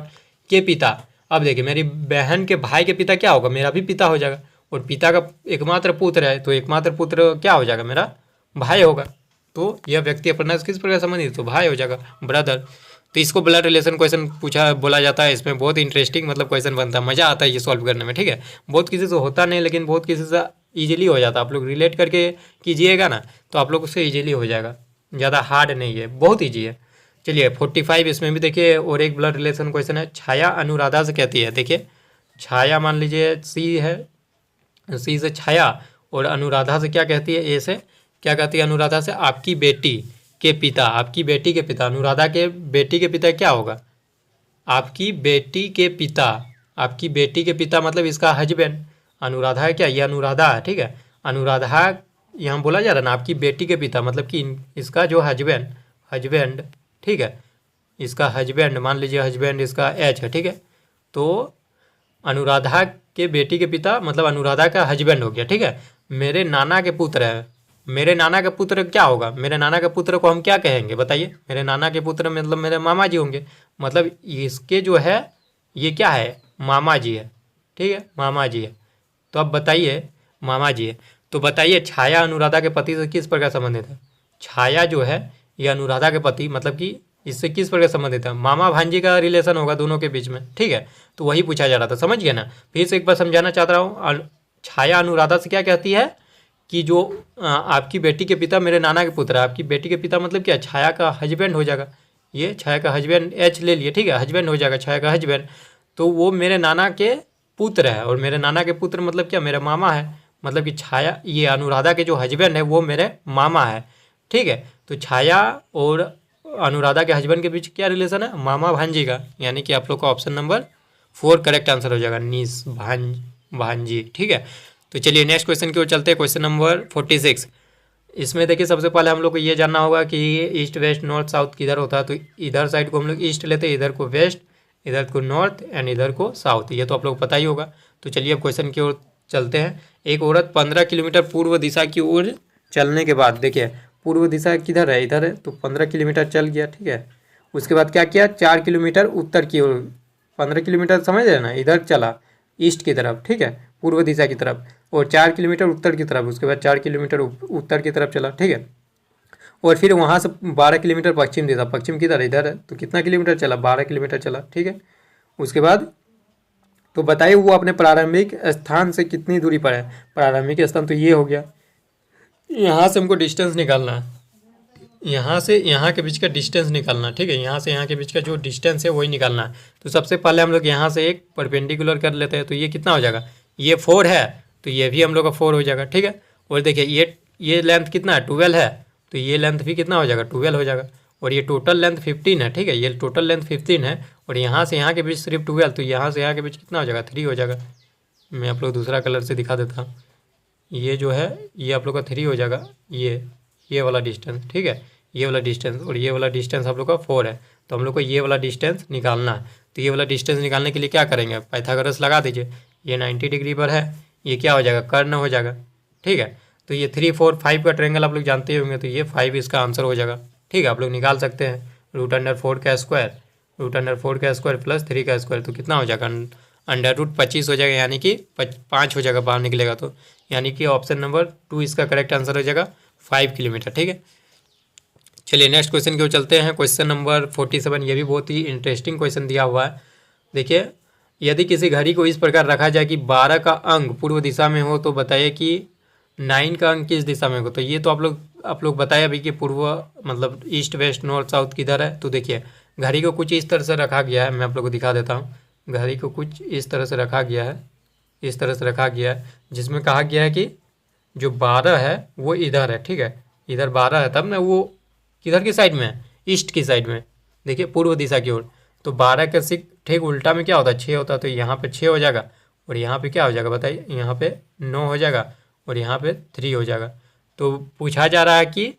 के पिता। अब देखिए मेरी बहन के भाई के पिता क्या होगा, मेरा भी पिता हो जाएगा, और पिता का एकमात्र पुत्र है, तो एकमात्र पुत्र क्या हो जाएगा, मेरा भाई होगा। तो यह व्यक्ति अपर्णा से किस प्रकार संबंधित, तो भाई हो जाएगा, ब्रदर। तो इसको ब्लड रिलेशन क्वेश्चन पूछा बोला जाता है। इसमें बहुत इंटरेस्टिंग मतलब क्वेश्चन बनता है, मज़ा आता है ये सॉल्व करने में, ठीक है। बहुत किसी से होता नहीं, लेकिन बहुत किसी से ईजिली हो जाता है। आप लोग रिलेट करके कीजिएगा ना तो आप लोग उससे ईजिली हो जाएगा, ज़्यादा हार्ड नहीं है, बहुत ईजी है। चलिए 45 इसमें भी देखिए और एक ब्लड रिलेशन क्वेश्चन है। छाया अनुराधा से कहती है, देखिए छाया मान लीजिए सी है, सी से छाया, और अनुराधा से क्या कहती है, ए से क्या कहती है, अनुराधा से आपकी बेटी के पिता, आपकी बेटी के पिता, अनुराधा के बेटी के पिता क्या होगा, आपकी बेटी के पिता, आपकी बेटी के पिता मतलब इसका हस्बैंड, अनुराधा है क्या, ये अनुराधा है, ठीक है, अनुराधा यहाँ बोला जा रहा है ना, आपकी बेटी के पिता मतलब कि इसका जो हस्बैंड, ठीक है, इसका हस्बैंड, मान लीजिए हस्बैंड इसका एच है, ठीक है। तो अनुराधा के बेटी के पिता मतलब अनुराधा का हस्बैंड हो गया, ठीक है। मेरे नाना के पुत्र है, मेरे नाना का पुत्र क्या होगा, मेरे नाना के पुत्र को हम क्या कहेंगे बताइए, मेरे नाना के पुत्र मतलब मेरे मामा जी होंगे, मतलब इसके जो है ये क्या है, मामा जी है, ठीक है, मामा जी है। तो अब बताइए मामा जी है, तो बताइए छाया अनुराधा के पति से किस प्रकार संबंधित है। छाया जो है ये अनुराधा के पति मतलब कि इससे किस प्रकार संबंधित है, मामा भांजी का रिलेशन होगा दोनों के बीच में, ठीक है। तो वही पूछा जा रहा था, समझ गए ना। फिर से एक बार समझाना चाहता हूँ, छाया अनुराधा से क्या कहती है कि जो आपकी बेटी के पिता मेरे नाना के पुत्र है, आपकी बेटी के पिता मतलब क्या, छाया का हस्बैंड हो जाएगा, ये छाया का हस्बैंड एच ले लिए, ठीक है, हस्बैंड हो जाएगा छाया का हस्बैंड। तो वो मेरे नाना के पुत्र है, और मेरे नाना के पुत्र मतलब क्या, मेरा मामा है, मतलब कि छाया ये अनुराधा के जो हस्बैंड है वो मेरे मामा है, ठीक है। तो छाया और अनुराधा के हस्बैंड के बीच क्या रिलेशन है, मामा भांजी का, यानी कि आप लोग का ऑप्शन नंबर 4 करेक्ट आंसर हो जाएगा, नीस भांजी, ठीक है। तो चलिए नेक्स्ट क्वेश्चन की ओर चलते हैं, क्वेश्चन नंबर 46। इसमें देखिए सबसे पहले हम लोग को ये जानना होगा कि ईस्ट वेस्ट नॉर्थ साउथ किधर होता है। तो इधर साइड को हम लोग ईस्ट लेते हैं, इधर को वेस्ट, इधर को नॉर्थ एंड इधर को साउथ, ये तो आप लोग को पता ही होगा। तो चलिए अब क्वेश्चन की ओर चलते हैं। एक औरत 15 किलोमीटर पूर्व दिशा की ओर चलने के बाद, देखिए पूर्व दिशा किधर है, इधर है, तो 15 किलोमीटर चल गया, ठीक है। उसके बाद क्या किया, 4 किलोमीटर उत्तर की ओर, 15 किलोमीटर समझ रहे ना, इधर चला ईस्ट की तरफ, ठीक है, पूर्व दिशा की तरफ, और 4 किलोमीटर उत्तर की तरफ, उसके बाद 4 किलोमीटर उत्तर की तरफ चला, ठीक है। और फिर वहाँ से 12 किलोमीटर पश्चिम दिशा, पश्चिम किधर, इधर है, तो कितना किलोमीटर चला, 12 किलोमीटर चला, ठीक है। उसके बाद तो बताइए वो अपने प्रारंभिक स्थान से कितनी दूरी पर है। प्रारंभिक स्थान तो ये हो गया, यहाँ से हमको डिस्टेंस निकालना है, यहाँ से यहाँ के बीच का डिस्टेंस निकालना, ठीक है, यहाँ से यहाँ के बीच का जो डिस्टेंस है वही निकालना है। तो सबसे पहले हम लोग यहाँ से एक परपेंडिकुलर कर लेते हैं, तो ये कितना हो जाएगा, ये 4 है, तो ये भी हम लोग का 4 हो जाएगा, ठीक है। और देखिए ये लेंथ कितना है, 12 है, तो ये लेंथ भी कितना हो जाएगा, 12 हो जाएगा। और ये टोटल लेंथ 15 है, ठीक है, ये टोटल लेंथ 15 है, और यहाँ से यहाँ के बीच सिर्फ 12, तो यहाँ से यहाँ के बीच कितना हो जाएगा, 3 हो जाएगा। मैं आप लोग दूसरा कलर से दिखा देता हूँ, ये जो है ये आप लोग का 3 हो जाएगा, ये वाला डिस्टेंस, ठीक है, ये वाला डिस्टेंस, और ये वाला डिस्टेंस आप लोग का 4 है। तो हम लोग को ये वाला डिस्टेंस निकालना है। तो ये वाला डिस्टेंस निकालने के लिए क्या करेंगे, पाइथागोरस लगा दीजिए। ये 90 डिग्री पर है, ये क्या हो जाएगा, कर्ण हो जाएगा, ठीक है। तो ये 3, 4, 5 का ट्रायंगल आप लोग जानते होंगे, तो ये 5 इसका आंसर हो जाएगा, ठीक है। आप लोग निकाल सकते हैं √4 का स्क्वायर, √4 का स्क्वायर प्लस 3 का स्क्वायर, तो कितना हो जाएगा, √25 हो जाएगा, यानी कि 5 हो जाएगा, बाहर निकलेगा तो, यानी कि ऑप्शन नंबर 2 इसका करेक्ट आंसर हो जाएगा 5 किलोमीटर, ठीक है। चलिए नेक्स्ट क्वेश्चन की ओर चलते हैं। क्वेश्चन नंबर 47, ये भी बहुत ही इंटरेस्टिंग क्वेश्चन दिया हुआ है। देखिए यदि किसी घड़ी को इस प्रकार रखा जाए कि 12 का अंक पूर्व दिशा में हो, तो बताइए कि 9 का अंक किस दिशा में हो। तो ये तो आप लोग बताए अभी कि पूर्व मतलब ईस्ट वेस्ट नॉर्थ साउथ किधर है। तो देखिए घड़ी को कुछ इस तरह से रखा गया है, मैं आप लोग को दिखा देता हूँ। घड़ी को कुछ इस तरह से रखा गया है, इस तरह से रखा गया है, जिसमें कहा गया है कि जो 12 है वो इधर है, ठीक है, इधर 12 है, तब ना वो किधर की साइड में है, ईस्ट की साइड में, देखिए पूर्व दिशा की ओर। तो 12 का ठीक उल्टा में क्या होता है, 6 होता है, तो यहाँ पे 6 हो जाएगा, और यहाँ पे क्या हो जाएगा बताइए, यहाँ पे 9 हो जाएगा, और यहाँ पे 3 हो जाएगा। तो पूछा जा रहा है कि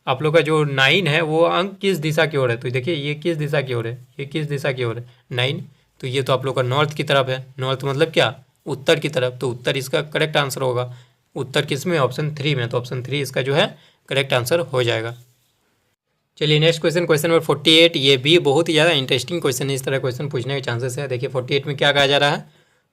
आप लोग का जो 9 है वो अंक किस दिशा की ओर है। तो देखिए ये किस दिशा की ओर है, ये किस दिशा की ओर है 9, तो ये तो आप लोग का नॉर्थ की तरफ है। नॉर्थ मतलब क्या, उत्तर की तरफ, तो उत्तर इसका करेक्ट आंसर होगा। उत्तर किस में, ऑप्शन 3 में, तो ऑप्शन 3 इसका जो है करेक्ट आंसर हो जाएगा। चलिए नेक्स्ट क्वेश्चन, क्वेश्चन नंबर 48, ये भी बहुत ही ज़्यादा इंटरेस्टिंग क्वेश्चन है, इस तरह क्वेश्चन पूछने के चांसेस है। देखिए 48 में क्या कहा जा रहा है,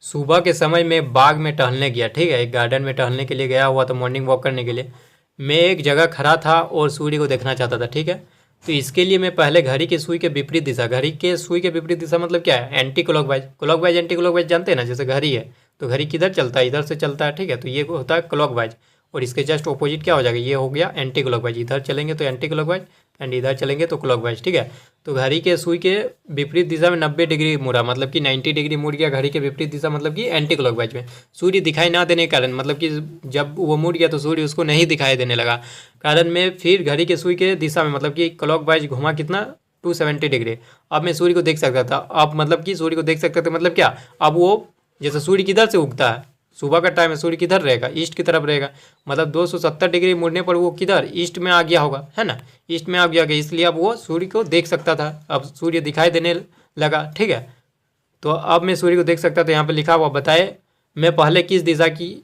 सुबह के समय में बाग में टहलने गया, ठीक है, एक गार्डन में टहलने के लिए गया हुआ था, मॉर्निंग वॉक करने के लिए। मैं एक जगह खड़ा था और सूर्य को देखना चाहता था, ठीक है। तो इसके लिए मैं पहले घड़ी के सुई के विपरीत दिशा, घड़ी के सुई के विपरीत दिशा मतलब क्या है, anti clockwise. Clockwise anti clockwise जानते हैं ना, जैसे घड़ी है तो घड़ी किधर चलता है, इधर से चलता है, ठीक है, तो ये होता है क्लॉकवाइज। और इसके जस्ट ऑपोजिट क्या हो जाएगा, ये हो गया एंटी क्लॉकवाइज। इधर चलेंगे तो एंटी क्लॉकवाइज, एंड इधर चलेंगे तो क्लॉकवाइज, ठीक है। तो घड़ी के सुई के विपरीत दिशा में 90 डिग्री मुड़ा, मतलब कि 90 डिग्री मुड़ गया घड़ी के विपरीत दिशा, मतलब कि एंटी क्लॉकवाइज में। सूर्य दिखाई ना देने के कारण, मतलब कि जब वो मुड़ गया तो सूर्य उसको नहीं दिखाई देने लगा, कारण में फिर घड़ी के सुई के दिशा में, मतलब कि क्लॉकवाइज घुमा कितना, 270 डिग्री। अब मैं सूर्य को देख सकता था, अब मतलब कि सूर्य को देख सकते थे, मतलब क्या, अब वो जैसे सूर्य किधर से उगता है, सुबह का टाइम है, सूर्य किधर रहेगा, ईस्ट की तरफ रहेगा, मतलब 270 डिग्री मुड़ने पर वो किधर, ईस्ट में आ गया होगा, है ना, ईस्ट में आ गया, इसलिए अब वो सूर्य को देख सकता था। अब सूर्य दिखाई देने लगा, ठीक है, तो अब मैं सूर्य को देख सकता था। यहाँ पे लिखा हुआ, बताए मैं पहले किस दिशा की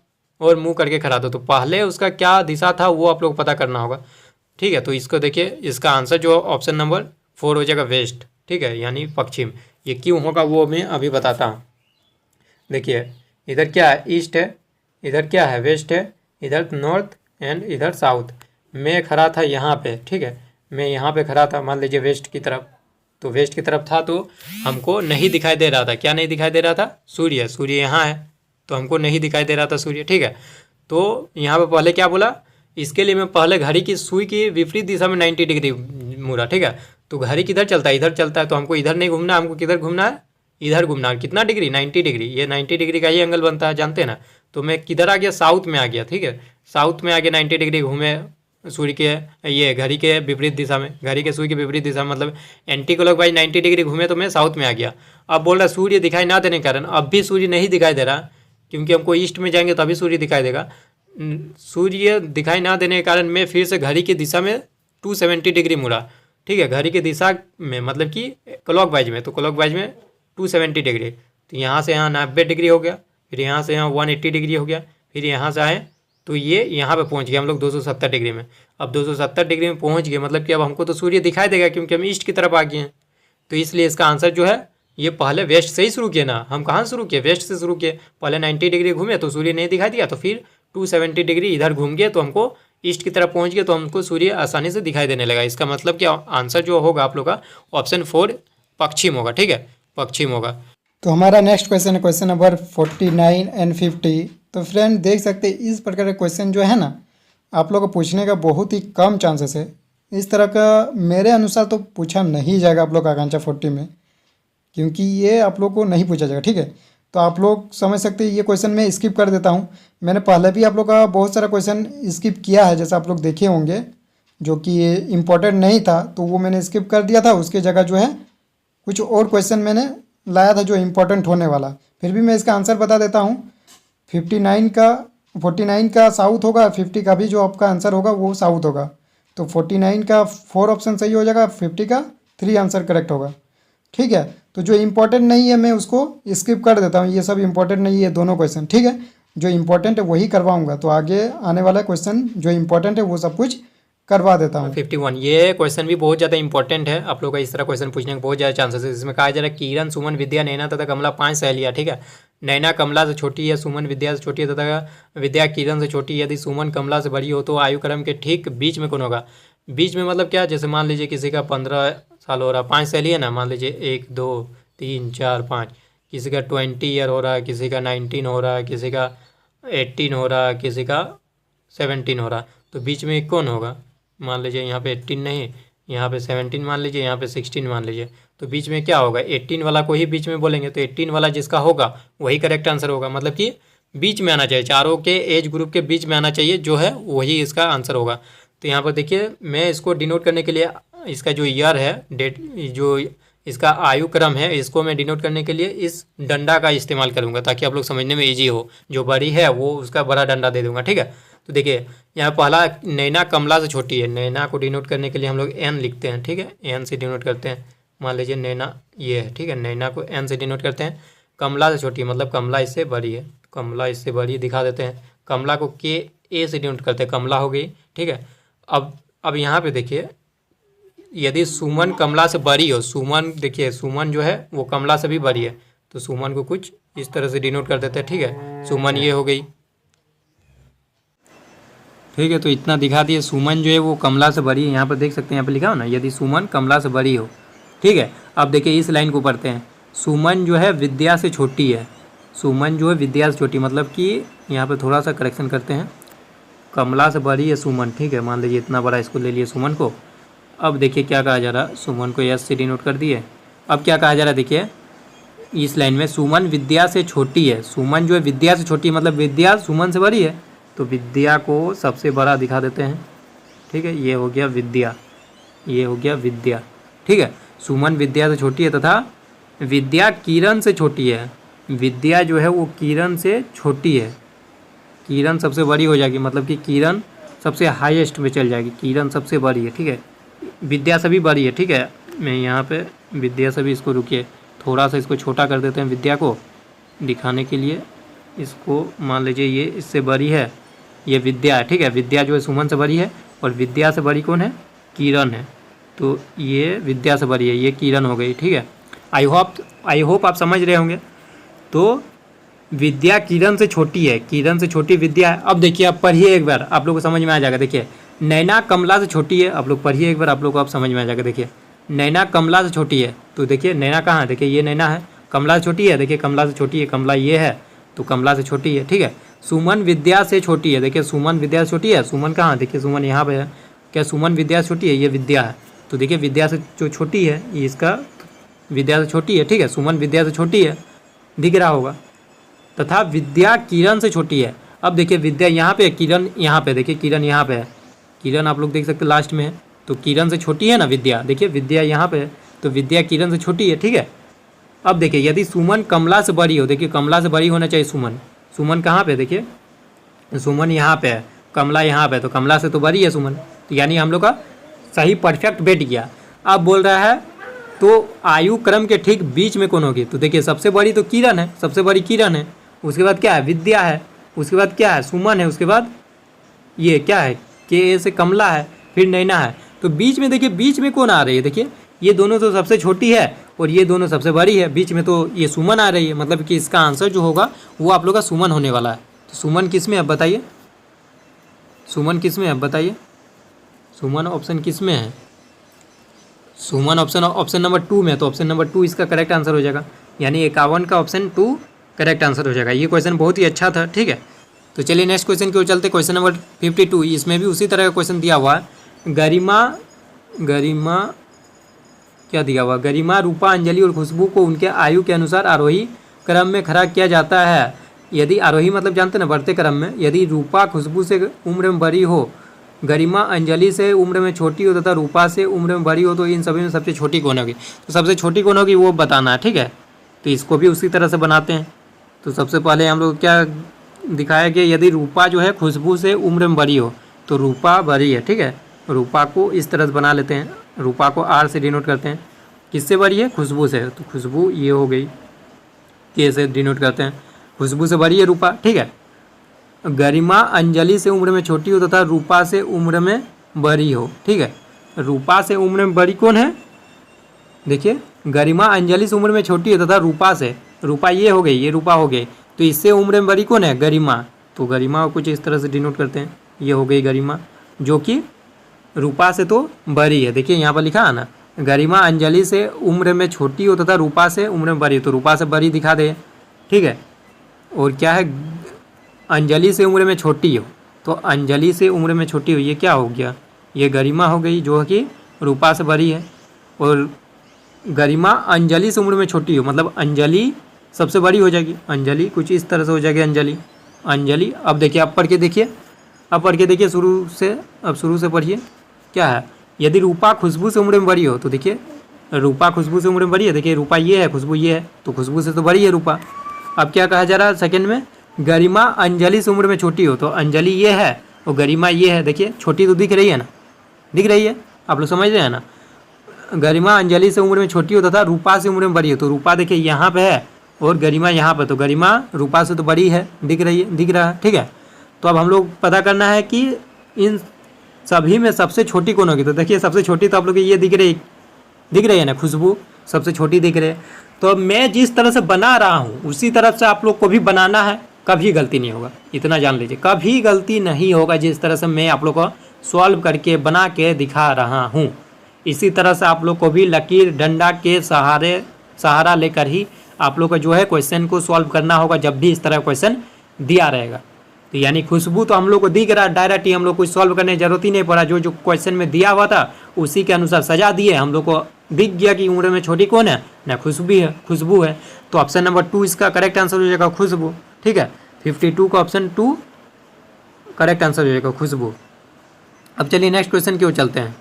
ओर मुँह करके खड़ा था। तो पहले उसका क्या दिशा था वो आप लोग को पता करना होगा, ठीक है। तो इसको देखिए, इसका आंसर जो ऑप्शन नंबर 4 हो जाएगा, वेस्ट, ठीक है, यानी पश्चिम। ये क्यों होगा वो मैं अभी बताता हूँ। देखिए इधर क्या है, ईस्ट है, इधर क्या है, वेस्ट है, इधर नॉर्थ एंड इधर साउथ। मैं खड़ा था यहाँ पे, ठीक है, मैं यहाँ पे खड़ा था, मान लीजिए वेस्ट की तरफ, तो वेस्ट की तरफ था तो हमको नहीं दिखाई दे रहा था, क्या नहीं दिखाई दे रहा था, सूर्य, सूर्य यहाँ है तो हमको नहीं दिखाई दे रहा था सूर्य, ठीक है। तो यहाँ पे पहले क्या बोला, इसके लिए मैं पहले घड़ी की सुई की विपरीत दिशा में 90 डिग्री मुड़ा, ठीक है। तो घड़ी किधर चलता है, इधर चलता है, तो हमको इधर नहीं घूमना, हमको किधर घूमना है, इधर घूमना। कितना डिग्री, 90 डिग्री, ये 90 डिग्री का ही एंगल बनता है, जानते हैं ना। तो मैं किधर आ गया, साउथ में आ गया, ठीक है, साउथ में आ गया, 90 डिग्री घूमे सूर्य के, ये घड़ी के विपरीत दिशा में, घड़ी के सूर्य के विपरीत दिशा में, मतलब एंटी क्लॉकवाइज 90 डिग्री घूमे, तो मैं साउथ में आ गया। अब बोल रहा सूर्य दिखाई ना देने के कारण, अब भी सूर्य नहीं दिखाई दे रहा, क्योंकि हमको ईस्ट में जाएंगे तभी सूर्य दिखाई देगा। सूर्य दिखाई ना देने के कारण मैं फिर से घड़ी की दिशा में 270 डिग्री मुड़ा, ठीक है, घड़ी की दिशा में, मतलब कि क्लॉकवाइज में, तो क्लॉकवाइज में 270 डिग्री, तो यहाँ से यहाँ 90 डिग्री हो गया, फिर यहाँ से यहाँ 180 डिग्री हो गया, फिर यहाँ से आए तो ये यहाँ पे पहुँच गए हम लोग 270 डिग्री में। अब 270 डिग्री में पहुँच गए मतलब कि अब हमको तो सूर्य दिखाई देगा क्योंकि हम ईस्ट की तरफ आ गए हैं। तो इसलिए इसका आंसर जो है ये पहले वेस्ट से ही शुरू किए ना, हम कहाँ शुरू किए, वेस्ट से शुरू किए। पहले 90 डिग्री घूमे तो सूर्य नहीं दिखाई दिया, तो फिर 270 डिग्री इधर घूम गए तो हमको ईस्ट की तरफ पहुँच गए, तो हमको सूर्य आसानी से दिखाई देने लगा। इसका मतलब कि आंसर जो होगा आप लोग का ऑप्शन 4 पश्चिम होगा, ठीक है, पश्चिम होगा। तो हमारा नेक्स्ट क्वेश्चन है क्वेश्चन नंबर 49 एंड 50। तो फ्रेंड देख सकते हैं इस प्रकार का क्वेश्चन जो है ना आप लोग को पूछने का बहुत ही कम चांसेस है। इस तरह का मेरे अनुसार तो पूछा नहीं जाएगा आप लोग का आकांक्षा 40 में, क्योंकि ये आप लोग को नहीं पूछा जाएगा, ठीक है। तो आप लोग समझ सकते हैं ये क्वेश्चन मैं स्किप कर देता हूँ। मैंने पहले भी आप लोग का बहुत सारा क्वेश्चन स्किप किया है, जैसा आप लोग देखे होंगे, जो कि इम्पोर्टेंट नहीं था तो वो मैंने स्किप कर दिया था। उसके जगह जो है कुछ और क्वेश्चन मैंने लाया था जो इम्पोर्टेंट होने वाला। फिर भी मैं इसका आंसर बता देता हूँ। 49 का साउथ होगा, 50 का भी जो आपका आंसर होगा वो साउथ होगा। तो 49 का 4 ऑप्शन सही हो जाएगा, 50 का 3 आंसर करेक्ट होगा, ठीक है। तो जो इम्पोर्टेंट नहीं है मैं उसको स्किप कर देता हूँ, ये सब इम्पोर्टेंट नहीं है दोनों क्वेश्चन, ठीक है। जो इम्पोर्टेंट है वही करवाऊँगा, तो आगे आने वाला क्वेश्चन जो इम्पोर्टेंट है वो सब कुछ करवा देता हूँ। 51 ये क्वेश्चन भी बहुत ज़्यादा इंपॉर्टेंट है, आप लोग का इस तरह क्वेश्चन पूछने के बहुत ज़्यादा चांसेस है। इसमें कहा जा रहा है किरण, सुमन, विद्या, नैना तथा कमला 5 सहेलियाँ, ठीक है। नैना कमला से छोटी है, सुमन विद्या से छोटी है तथा विद्या किरण से छोटी है। यदि सुमन कमला से बड़ी हो तो आयु क्रम के ठीक बीच में कौन होगा। बीच में मतलब क्या, जैसे मान लीजिए किसी का 15 साल हो रहा, 5 सहेली है ना, मान लीजिए 1 2 3 4 5, किसी का 20 ईयर हो रहा है, किसी का 19 हो रहा है, किसी का 18 हो रहा है, किसी का 17 हो रहा है, तो बीच में कौन होगा। मान लीजिए यहाँ पे 18 नहीं, यहाँ पे 17 मान लीजिए, यहाँ पे 16 मान लीजिए, तो बीच में क्या होगा, 18 वाला को ही बीच में बोलेंगे, तो 18 वाला जिसका होगा वही करेक्ट आंसर होगा। मतलब कि बीच में आना चाहिए, चारों के एज ग्रुप के बीच में आना चाहिए, जो है वही इसका आंसर होगा। तो यहाँ पर देखिए मैं इसको डिनोट करने के लिए इसका जो ईयर है, डेट, जो इसका आयु क्रम है, इसको मैं डिनोट करने के लिए इस डंडा का इस्तेमाल करूँगा ताकि आप लोग समझने में ईजी हो। जो बड़ी है वो उसका बड़ा डंडा दे दूँगा, ठीक है। तो देखिए यहाँ पहला नैना कमला से छोटी है, नैना को डिनोट करने के लिए हम लोग एन लिखते हैं, ठीक है, एन से डिनोट करते हैं। मान लीजिए नैना ये है, ठीक है, नैना को एन से डिनोट करते हैं। कमला से छोटी है मतलब कमला इससे बड़ी है, कमला इससे बड़ी दिखा देते हैं। कमला को के ए से डिनोट करते हैं, कमला हो गई, ठीक है। अब यहाँ पे देखिए यदि सुमन कमला से बड़ी हो, सुमन देखिए सुमन जो है वो कमला से भी बड़ी है, तो सुमन को कुछ इस तरह से डिनोट कर देते हैं, ठीक है। सुमन ये हो गई, ठीक है। तो इतना दिखा दिए, सुमन जो है वो कमला से बड़ी है, यहाँ पर देख सकते हैं, यहाँ पर लिखा हो ना, यदि सुमन कमला से बड़ी हो, ठीक है। अब देखिए इस लाइन को पढ़ते हैं, सुमन जो है विद्या से छोटी है, सुमन जो है विद्या से छोटी, मतलब कि यहाँ पे थोड़ा सा करेक्शन करते हैं, कमला से बड़ी है सुमन, ठीक है। मान लीजिए इतना बड़ा इसको ले लिए सुमन को। अब देखिए क्या कहा जा रहा है, सुमन को एस से डिनोट कर दिए। अब क्या कहा जा रहा है, देखिए इस लाइन में सुमन विद्या से छोटी है, सुमन जो है विद्या से छोटी मतलब विद्या सुमन से बड़ी है, तो विद्या को सबसे बड़ा दिखा देते हैं, ठीक है। ये हो गया विद्या, ये हो गया विद्या, ठीक है। सुमन विद्या से छोटी है तथा विद्या किरण से छोटी है, विद्या जो है वो किरण से छोटी है, किरण सबसे बड़ी हो जाएगी, मतलब कि किरण सबसे हाईएस्ट में चल जाएगी, किरण सबसे बड़ी है, ठीक है। विद्या से भी बड़ी है, ठीक है। मैं यहाँ पे विद्या से भी इसको रुकिए, थोड़ा सा इसको छोटा कर देते हैं विद्या को दिखाने के लिए। इसको मान लीजिए ये इससे बड़ी है, ये विद्या है, ठीक है। विद्या जो है सुमन से बड़ी है और विद्या से बड़ी कौन है, किरण है, तो ये विद्या से बड़ी है, ये किरण हो गई, ठीक है। आई होप आप समझ रहे होंगे। तो विद्या किरण से छोटी है, किरण से छोटी विद्या है। अब देखिए आप पढ़िए एक बार, आप लोग को समझ में आ जाएगा। देखिए नैना कमला से छोटी है, आप लोग पढ़िए एक बार, आप लोग को आप समझ में आ जाएगा। देखिए नैना कमला से छोटी है, तो देखिए नैना कहाँ है, देखिए ये नैना है, कमला से छोटी है, देखिए कमला से छोटी है, कमला ये है, तो कमला से छोटी है, ठीक है। सुमन विद्या से छोटी है, देखिए सुमन विद्या से छोटी है, सुमन कहाँ, देखिए सुमन यहाँ पे है, क्या सुमन विद्या से छोटी है, ये विद्या है, तो देखिए विद्या से जो छोटी है ये इसका विद्या से छोटी है, ठीक है। सुमन विद्या से छोटी है, दिख रहा होगा, तथा विद्या किरण से छोटी है। अब देखिए विद्या यहाँ पे, किरण यहाँ पे, देखिए किरण यहाँ पे है, किरण आप लोग देख सकते हैं लास्ट में है, तो किरण से छोटी है ना विद्या, देखिए विद्या यहाँ पे है, तो विद्या किरण से छोटी है, ठीक है। अब देखिए यदि सुमन कमला से बड़ी हो, देखिए कमला से बड़ी होना चाहिए सुमन, सुमन कहाँ पे, देखिए सुमन यहाँ पे है, कमला यहाँ पे, तो कमला से तो बड़ी है सुमन, तो यानी हम लोग का सही परफेक्ट बैठ गया। अब बोल रहा है तो आयु क्रम के ठीक बीच में कौन होगी? तो देखिए सबसे बड़ी तो किरण है, सबसे बड़ी किरण है, उसके बाद क्या है? विद्या है, उसके बाद क्या है? सुमन है, उसके बाद ये क्या है? के से कमला है, फिर नैना है। तो बीच में देखिए, बीच में कौन आ रही है? देखिए ये दोनों तो सबसे छोटी है और ये दोनों सबसे बड़ी है, बीच में तो ये सुमन आ रही है। मतलब कि इसका आंसर जो होगा वो आप लोग का सुमन होने वाला है। तो सुमन किस में है बताइए? सुमन किस में है बताइए? सुमन ऑप्शन किस में है? सुमन ऑप्शन नंबर 2 में है, तो ऑप्शन नंबर 2 इसका करेक्ट आंसर हो जाएगा, यानी 51 का ऑप्शन 2 करेक्ट आंसर हो जाएगा। ये क्वेश्चन बहुत ही अच्छा था, ठीक है। तो चलिए नेक्स्ट क्वेश्चन की ओर चलते। क्वेश्चन नंबर 52, इसमें भी उसी तरह का क्वेश्चन दिया हुआ है। गरिमा क्या दिया हुआ? गरिमा, रूपा, अंजलि और खुशबू को उनके आयु के अनुसार आरोही क्रम में खड़ा किया जाता है। यदि आरोही मतलब जानते ना, बढ़ते क्रम में। यदि रूपा खुशबू से उम्र में बड़ी हो, गरिमा अंजलि से उम्र में छोटी हो तथा रूपा से उम्र में बड़ी हो, तो इन सभी में सबसे छोटी कौन होगी? तो सबसे छोटी कौन होगी वो बताना है, ठीक है। तो इसको भी उसी तरह से बनाते हैं। तो सबसे पहले हम लोग क्या दिखाया कि यदि रूपा जो है खुशबू से उम्र में बड़ी हो, तो रूपा बड़ी है, ठीक है। रूपा को इस तरह से बना लेते हैं, रूपा को आर से डिनोट करते हैं। किससे बड़ी है? खुशबू से। तो खुशबू ये हो गई, के से डिनोट करते हैं। खुशबू से बड़ी है रूपा, ठीक है। गरिमा अंजलि से उम्र में छोटी हो तथा रूपा से उम्र में बड़ी हो, ठीक है। रूपा से उम्र में बड़ी कौन है? देखिए गरिमा अंजलि से उम्र में छोटी है तथा रूपा से, रूपा ये हो गई, ये रूपा हो गई, तो इससे उम्र में बड़ी कौन है? गरिमा। तो गरिमा को कुछ इस तरह से डिनोट करते हैं, ये हो गई गरिमा, जो कि रूपा से तो बड़ी है। देखिए यहाँ पर लिखा है ना, गरिमा अंजलि से उम्र में छोटी हो तथा रूपा से उम्र में बड़ी, तो रूपा से बड़ी दिखा दे, ठीक है। और क्या है? अंजलि से उम्र में छोटी हो, तो अंजलि से उम्र में छोटी हो, ये क्या हो गया? ये गरिमा हो गई, जो कि रूपा से बड़ी है। और गरिमा अंजलि से उम्र में छोटी हो, मतलब अंजलि सबसे बड़ी हो जाएगी, अंजलि कुछ इस तरह से हो जाएगी, अंजलि। अब देखिए, अब पढ़ के देखिए, शुरू से पढ़िए क्या है। यदि रूपा खुशबू से उम्र में बड़ी हो, तो देखिए रूपा खुशबू से उम्र में बड़ी है, देखिए रूपा ये है, खुशबू ये है, तो खुशबू से तो बड़ी है रूपा। अब क्या कहा जा रहा है सेकंड में? गरिमा अंजलि से उम्र में छोटी हो, तो अंजलि ये है और गरिमा ये है। देखिए छोटी तो दिख रही है ना, दिख रही है, आप लोग समझ रहे हैं ना। गरिमा अंजलि से उम्र में छोटी हो तथा रूपा से उम्र में बड़ी हो, तो रूपा देखिए यहाँ पे है और गरिमा यहाँ पे, तो गरिमा रूपा से तो बड़ी है, दिख रहा है, ठीक है। तो अब हम लोग पता करना है कि इन सभी में सबसे छोटी कौन होगी। तो देखिए सबसे छोटी तो आप लोग को ये दिख रही है ना, खुशबू सबसे छोटी दिख रही है। तो अब मैं जिस तरह से बना रहा हूँ उसी तरह से आप लोग को भी बनाना है, कभी गलती नहीं होगा, इतना जान लीजिए, कभी गलती नहीं होगा। जिस तरह से मैं आप लोग को सॉल्व करके बना के दिखा रहा हूँ, इसी तरह से आप लोग को भी लकीर डंडा के सहारा लेकर ही आप लोग को जो है क्वेश्चन को सॉल्व करना होगा, जब भी इस तरह क्वेश्चन दिया रहेगा। तो यानी खुशबू तो हम लोग को दिख रहा है, डायरेक्ट ही हम लोग कुछ सॉल्व करने की जरूरत ही नहीं पड़ा, जो क्वेश्चन में दिया हुआ था उसी के अनुसार सजा दिए, हम लोग को दिख गया कि उम्र में छोटी कौन है ना, खुशबू है। तो ऑप्शन नंबर 2 इसका करेक्ट आंसर हो जाएगा, खुशबू, ठीक है। 52 का ऑप्शन 2 करेक्ट आंसर हो जाएगा, खुशबू। अब चलिए नेक्स्ट क्वेश्चन की ओर चलते हैं।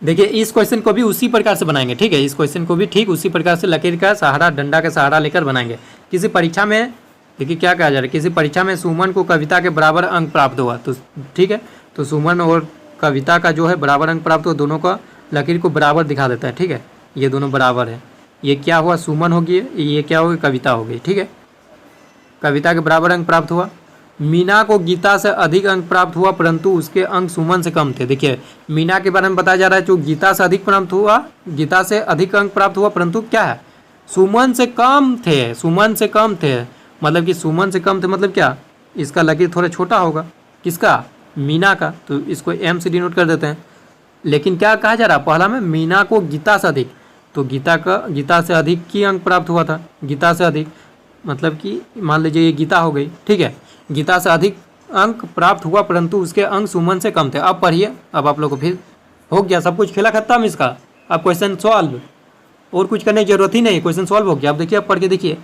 देखिए इस क्वेश्चन को भी उसी प्रकार से बनाएंगे, ठीक है। इस क्वेश्चन को भी ठीक उसी प्रकार से लकीर का सहारा, डंडा का सहारा लेकर बनाएंगे। किसी परीक्षा में, देखिए क्या कहा जा रहा है, किसी परीक्षा में सुमन को कविता के बराबर अंक प्राप्त हुआ, तो ठीक है, तो सुमन और कविता का जो है बराबर अंक प्राप्त हुआ, दोनों का लकीर को बराबर दिखा देता है, ठीक है। ये दोनों बराबर है, ये क्या हुआ? सुमन होगी, ये क्या होगी? कविता होगी, ठीक है। कविता के बराबर अंक प्राप्त हुआ। मीना को गीता से अधिक अंक प्राप्त हुआ, परंतु उसके अंक सुमन से कम थे। देखिए मीना के बारे में बताया जा रहा है, जो गीता से अधिक प्राप्त हुआ, गीता से अधिक अंक प्राप्त हुआ, परंतु क्या है? सुमन से कम थे, मतलब कि सुमन से कम थे, मतलब क्या? इसका लकीर थोड़ा छोटा होगा, किसका? मीना का, तो इसको एम से डिनोट कर देते हैं। लेकिन क्या कहा जा रहा है पहला में? मीना को गीता से अधिक, तो गीता से अधिक की अंक प्राप्त हुआ था, गीता से अधिक, मतलब कि मान लीजिए ये गीता हो गई, ठीक है। गीता से अधिक अंक प्राप्त हुआ, परंतु उसके अंक सुमन से कम थे। अब पढ़िए, अब आप लोग को फिर हो गया सब कुछ, खेला खत्म इसका। अब क्वेश्चन सॉल्व, और कुछ करने की जरूरत ही नहीं, क्वेश्चन सॉल्व हो गया। अब देखिए, अब पढ़ के देखिए,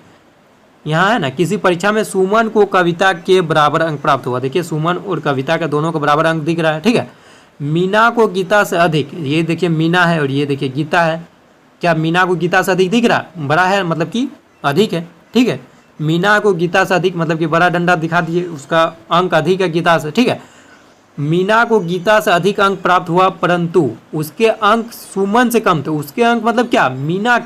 यहाँ है ना, किसी परीक्षा में सुमन को कविता के बराबर अंक प्राप्त हुआ। देखिए सुमन और कविता का दोनों का बराबर अंक दिख रहा है, ठीक है। मीना को गीता से अधिक, ये देखिए मीना है और ये देखिए गीता है, क्या मीना को गीता से अधिक दिख रहा है? बड़ा है मतलब कि अधिक है, ठीक है। मीना को गीता से अधिक मतलब कि बड़ा डंडा दिखा दीजिए, उसका अंक अधिक है गीता से, ठीक है। मीना को गीता से अधिक अंक प्राप्त हुआ परंतु उसके अंक सुमन से कम थे। उसके अंक मतलब क्या, मीना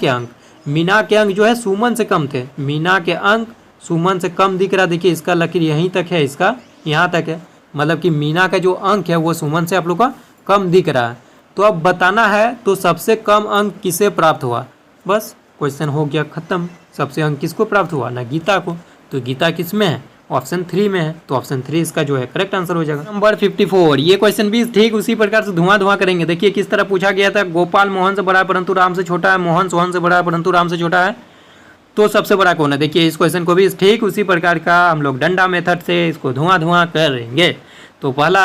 के अंक जो है सुमन से कम थे। मीना के अंक सुमन से कम दिख रहा, देखिए इसका लकीर यहीं तक है, इसका यहाँ तक है, मतलब कि मीना का जो अंक है वो सुमन से आप लोग का कम दिख रहा है। तो अब बताना है तो सबसे कम अंक किसे प्राप्त हुआ, बस क्वेश्चन हो गया खत्म। सबसे अंक किसको प्राप्त हुआ ना, गीता को। तो गीता किस में है, ऑप्शन 3 में है, तो ऑप्शन 3 इसका जो है करेक्ट आंसर हो जाएगा। नंबर 54, ये क्वेश्चन भी ठीक उसी प्रकार से धुआं करेंगे। देखिए किस तरह पूछा गया था, गोपाल मोहन से बड़ा है परंतु राम से छोटा है, मोहन सोहन से बड़ा है परंतु राम से छोटा है, तो सबसे बड़ा कौन है। देखिए इस क्वेश्चन को भी ठीक उसी प्रकार का हम लोग डंडा मेथड से इसको धुआं करेंगे। तो पहला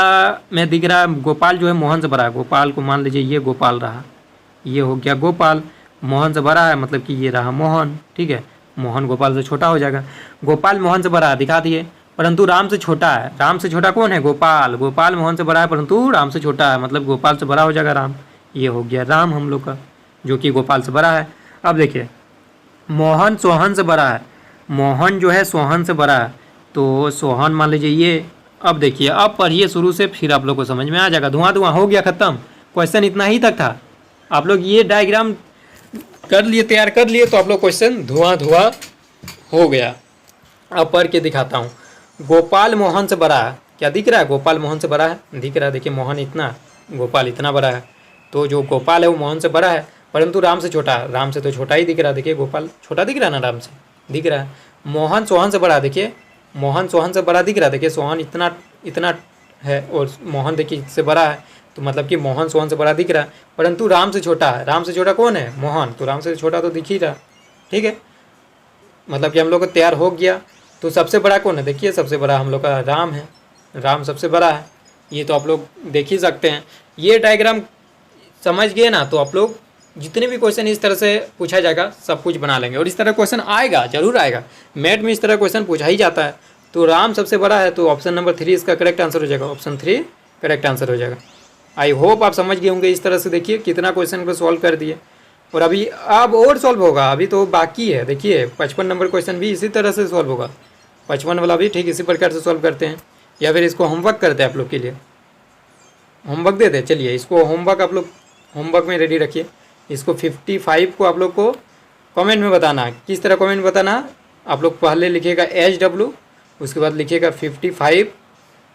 में दिख रहा है गोपाल जो है मोहन से बड़ा है, गोपाल को मान लीजिए ये गोपाल रहा, ये हो गया गोपाल, मोहन से बड़ा है मतलब कि ये रहा मोहन, ठीक है। मोहन गोपाल से छोटा हो जाएगा, गोपाल मोहन से बड़ा है दिखा दिए, परंतु राम से छोटा है। राम से छोटा कौन है, गोपाल, गोपाल मोहन से बड़ा है परंतु राम से छोटा है, मतलब गोपाल से बड़ा हो जाएगा राम, ये हो गया राम हम लोग का, जो कि गोपाल से बड़ा है। अब देखिए मोहन सोहन से बड़ा है, मोहन जो है सोहन से बड़ा है, तो सोहन मान लीजिए ये। अब देखिए अब पढ़िए शुरू से, फिर आप लोग को समझ में आ जाएगा। धुआं हो गया खत्म, क्वेश्चन इतना ही तक था। आप लोग ये डायग्राम कर लिए, तैयार कर लिए, तो आप लोग क्वेश्चन धुआं हो गया। अब पढ़ के दिखाता हूँ। गोपाल मोहन से बड़ा है, क्या दिख रहा है, गोपाल मोहन से बड़ा है, दिख रहा है। देखिए मोहन इतना, गोपाल इतना बड़ा है, तो जो गोपाल है वो मोहन से बड़ा है परंतु राम से छोटा है। राम से तो छोटा ही दिख रहा है, देखिए गोपाल छोटा दिख रहा है ना, राम से दिख रहा है। मोहन सोहन से बड़ा, देखिए मोहन सोहन से बड़ा दिख रहा है, देखिए सोहन इतना है और मोहन देखिए इससे बड़ा है, तो मतलब कि मोहन सोहन से बड़ा दिख रहा है, परंतु राम से छोटा है। राम से छोटा कौन है, मोहन, तो राम से छोटा तो दिख ही रहा, ठीक है। मतलब कि हम लोग को तैयार हो गया। तो सबसे बड़ा कौन है, देखिए सबसे बड़ा हम लोग का राम है, राम सबसे बड़ा है, ये तो आप लोग देख ही सकते हैं। ये डायग्राम समझ गए ना, तो आप लोग जितने भी क्वेश्चन इस तरह से पूछा जाएगा सब कुछ बना लेंगे, और इस तरह क्वेश्चन आएगा, जरूर आएगा। मैथ में इस तरह क्वेश्चन पूछा ही जाता है। तो राम सबसे बड़ा है, तो ऑप्शन नंबर 3 इसका करेक्ट आंसर हो जाएगा, ऑप्शन 3 करेक्ट आंसर हो जाएगा। आई होप आप समझ गए होंगे। इस तरह से देखिए कितना क्वेश्चन को सॉल्व कर दिए, और अभी अब और सॉल्व होगा, अभी तो बाकी है। देखिए 55 नंबर क्वेश्चन भी इसी तरह से सॉल्व होगा, 55 वाला भी ठीक इसी प्रकार से सॉल्व करते हैं, या फिर इसको होमवर्क करते हैं आप लोग के लिए, होमवर्क देते हैं। चलिए इसको होमवर्क आप लोग होमवर्क में रेडी रखिए। इसको 55 को आप लोग को कमेंट में बताना, किस तरह कमेंट में बताना। आप लोग पहले लिखिएगा HW, उसके बाद लिखिएगा 55,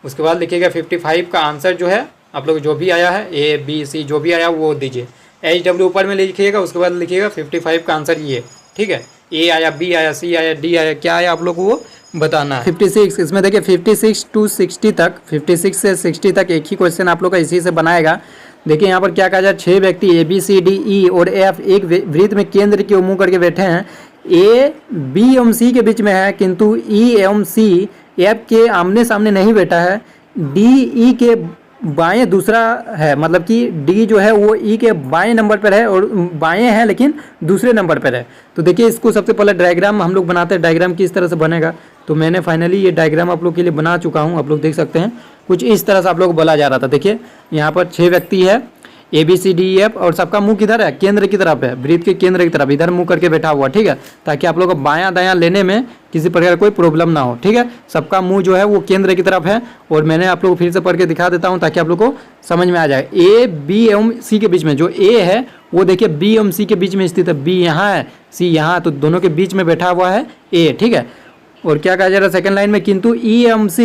उसके बाद लिखिएगा 55 का आंसर जो है आप लोग जो भी आया है ABC जो भी आया वो दीजिए। HW ऊपर में लिखिएगा, उसके बाद लिखिएगा 55 का आंसर ये, ठीक है। A आया, B आया, C आया, D आया, क्या आया आप लोग को वो बताना है। 56 इसमें देखिए 56 to 60 तक, 56 से 60 तक एक ही क्वेश्चन आप लोग का इसी से बनाएगा। देखिए यहाँ पर क्या कहा जाए, 6 व्यक्ति ABCDE और F एक वृत्त में केंद्र की ओर मुँह करके बैठे हैं। A B एवं C के बीच में है, किंतु E एवं C F के आमने सामने नहीं बैठा है। D E के बाएं दूसरा है, मतलब कि D जो है वो E के बाएं नंबर पर है, और बाएं है लेकिन दूसरे नंबर पर है। तो देखिए इसको सबसे पहले डायग्राम हम लोग बनाते हैं, डायग्राम किस तरह से बनेगा। तो मैंने फाइनली ये डायग्राम आप लोग के लिए बना चुका हूँ, आप लोग देख सकते हैं। कुछ इस तरह से आप लोग को बोला जा रहा था। देखिए यहाँ पर 6 व्यक्ति है ABCDEF, और सबका मुंह किधर है, केंद्र की तरफ है, वृत्त के केंद्र की तरफ, इधर मुंह करके बैठा हुआ, ठीक है, ताकि आप लोग को बायां दायां लेने में किसी प्रकार कोई प्रॉब्लम ना हो, ठीक है। सबका मुंह जो है वो केंद्र की तरफ है, और मैंने आप लोग को फिर से पढ़ के दिखा देता हूँ ताकि आप लोग को समझ में आ जाए। A B एवं C के बीच में, जो A है वो देखिए B एवं C के बीच में स्थित है, B यहाँ है, C यहाँ, तो दोनों के बीच में बैठा हुआ है A, ठीक है। और क्या कहा जा रहा है सेकंड लाइन में, किंतु E एवं C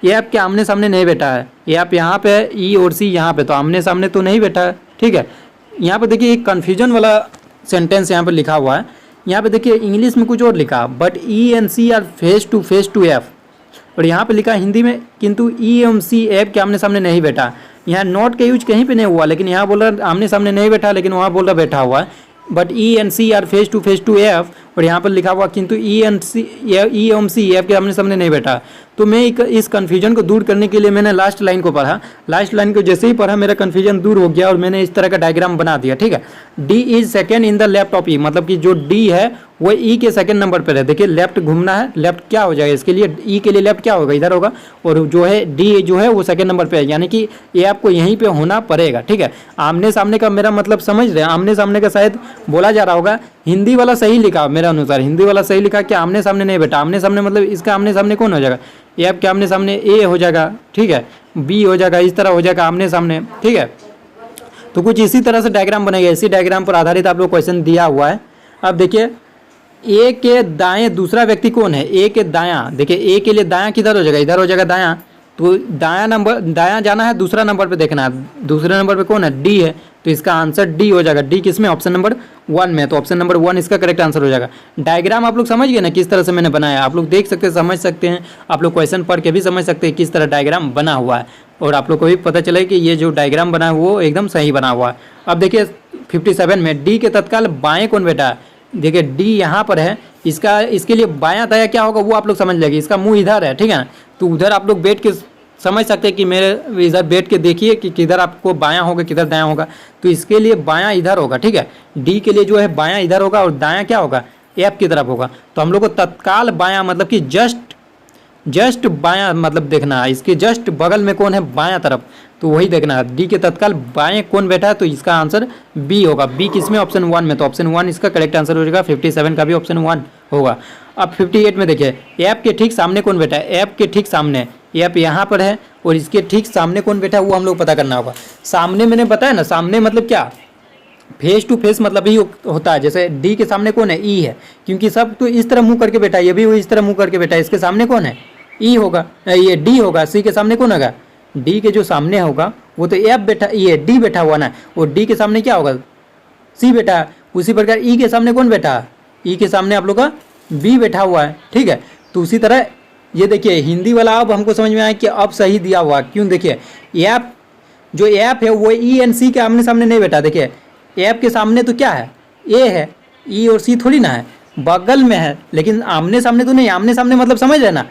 F के आमने सामने नहीं बैठा है। F यहाँ पे है, E और C यहाँ पे, तो आमने सामने तो नहीं बैठा है, ठीक है। यहाँ पे देखिए एक कन्फ्यूजन वाला सेंटेंस यहाँ पे लिखा हुआ है। यहाँ पे देखिए इंग्लिश में कुछ और लिखा, but E and C are face to F, और यहाँ पे लिखा हिंदी में, किंतु E एवं C F के आमने सामने नहीं बैठा। यहाँ नॉट का यूज कहीं पे नहीं हुआ, लेकिन यहाँ बोल रहा आमने सामने नहीं बैठा, लेकिन वहाँ बोल रहा बैठा हुआ है। But E and C are face to F, और यहाँ पर लिखा हुआ किंतु E एवं C F के आमने सामने नहीं बैठा। तो मैं इस कन्फ्यूजन को दूर करने के लिए मैंने लास्ट लाइन को पढ़ा। लास्ट लाइन को जैसे ही पढ़ा मेरा कन्फ्यूजन दूर हो गया, और मैंने इस तरह का डायग्राम बना दिया, ठीक है। D is second in the left of E, मतलब कि जो D है वो E के सेकंड नंबर पर है। देखिए लेफ्ट घूमना है, लेफ्ट क्या हो जाएगा इसके लिए, E के लिए लेफ्ट क्या होगा, इधर होगा, और जो है D जो है वो सेकंड नंबर पे है, यानी कि ये आपको यहीं पे होना पड़ेगा, ठीक है। आमने सामने का मेरा मतलब समझ रहे हैं, आमने सामने का शायद बोला जा रहा होगा, हिंदी वाला सही लिखा, मेरा मेरा अनुसार हिंदी वाला सही लिखा कि आमने सामने नहीं बेटा, आमने सामने मतलब इसका आमने सामने कौन हो जाएगा, ऐप के आमने सामने ए हो जाएगा, ठीक है, बी हो जाएगा, इस तरह हो जाएगा आमने सामने, ठीक है। तो कुछ इसी तरह से डायग्राम बनेगा, इसी डायग्राम पर आधारित आप लोग क्वेश्चन दिया हुआ है। अब देखिए ए के दाएं दूसरा व्यक्ति कौन है, ए के दायां, देखिए ए के लिए दायां किधर हो जाएगा, इधर हो जाएगा दायां, तो दायां जाना है, दूसरा नंबर पे देखना है, दूसरे नंबर पे कौन है, डी है, तो इसका आंसर डी हो जाएगा। डी किस में, ऑप्शन नंबर 1 में, तो ऑप्शन नंबर 1 इसका करेक्ट आंसर हो जाएगा। डायग्राम आप लोग समझ गए ना किस तरह से मैंने बनाया, आप लोग देख सकते हैं, समझ सकते हैं, आप लोग क्वेश्चन पढ़ के भी समझ सकते हैं किस तरह डायग्राम बना हुआ है, और आप लोग को भी पता चले कि ये जो डायग्राम बना है वो एकदम सही बना हुआ है। अब देखिए 57 में डी के तत्काल बाएँ कौन बेटा है, देखिए डी यहाँ पर है, इसके लिए बायां दायां क्या होगा वो आप लोग समझ लेंगे, इसका मुंह इधर है, ठीक है ना, तो उधर आप लोग बैठ के समझ सकते हैं कि मेरे इधर बैठ के देखिए कि किधर आपको बायां होगा किधर दायां होगा, तो इसके लिए बायां इधर होगा, ठीक है, डी के लिए जो है बायां इधर होगा और दायां क्या होगा, ऐप की तरफ होगा। तो हम लोग को तत्काल बायां मतलब कि जस्ट बायां मतलब देखना है, इसके जस्ट बगल में कौन है, बायां तरफ, तो वही देखना है, डी के तत्काल बाएं कौन बैठा है, तो इसका आंसर बी होगा। बी किस में, ऑप्शन 1 में, तो ऑप्शन 1 इसका करेक्ट आंसर हो जाएगा। 57 का भी ऑप्शन 1 होगा। अब 58 में देखिए ऐप के ठीक सामने कौन बैठा है, ऐप के ठीक सामने, ऐप यहाँ पर है और इसके ठीक सामने कौन बैठा है वो हम लोग पता करना होगा। सामने मैंने बताया ना, सामने मतलब क्या, फेस टू फेस मतलब ही होता है। जैसे डी के सामने कौन है, ई है, क्योंकि सब तो इस तरह मुंह करके बैठा है, ये भी इस तरह मुंह करके बैठा है, इसके सामने कौन है, ई होगा, ये डी होगा। सी के सामने कौन होगा, डी के जो सामने होगा वो तो एफ बैठा, ये डी बैठा हुआ ना, और डी के सामने क्या होगा, सी बैठा है। उसी प्रकार ई के सामने कौन बैठा है, ई के सामने आप लोग का बी बैठा हुआ है, ठीक है। तो उसी तरह ये देखिए हिंदी वाला अब हमको समझ में आया कि अब सही दिया हुआ, क्यों, देखिए ऐप जो ऐप है वो ई एंड सी के आमने सामने नहीं बैठा, देखिए ऐप के सामने तो क्या है, ए है, ई और सी थोड़ी ना है, बगल में है, लेकिन आमने सामने तो नहीं। आमने सामने मतलब समझ रहे ना,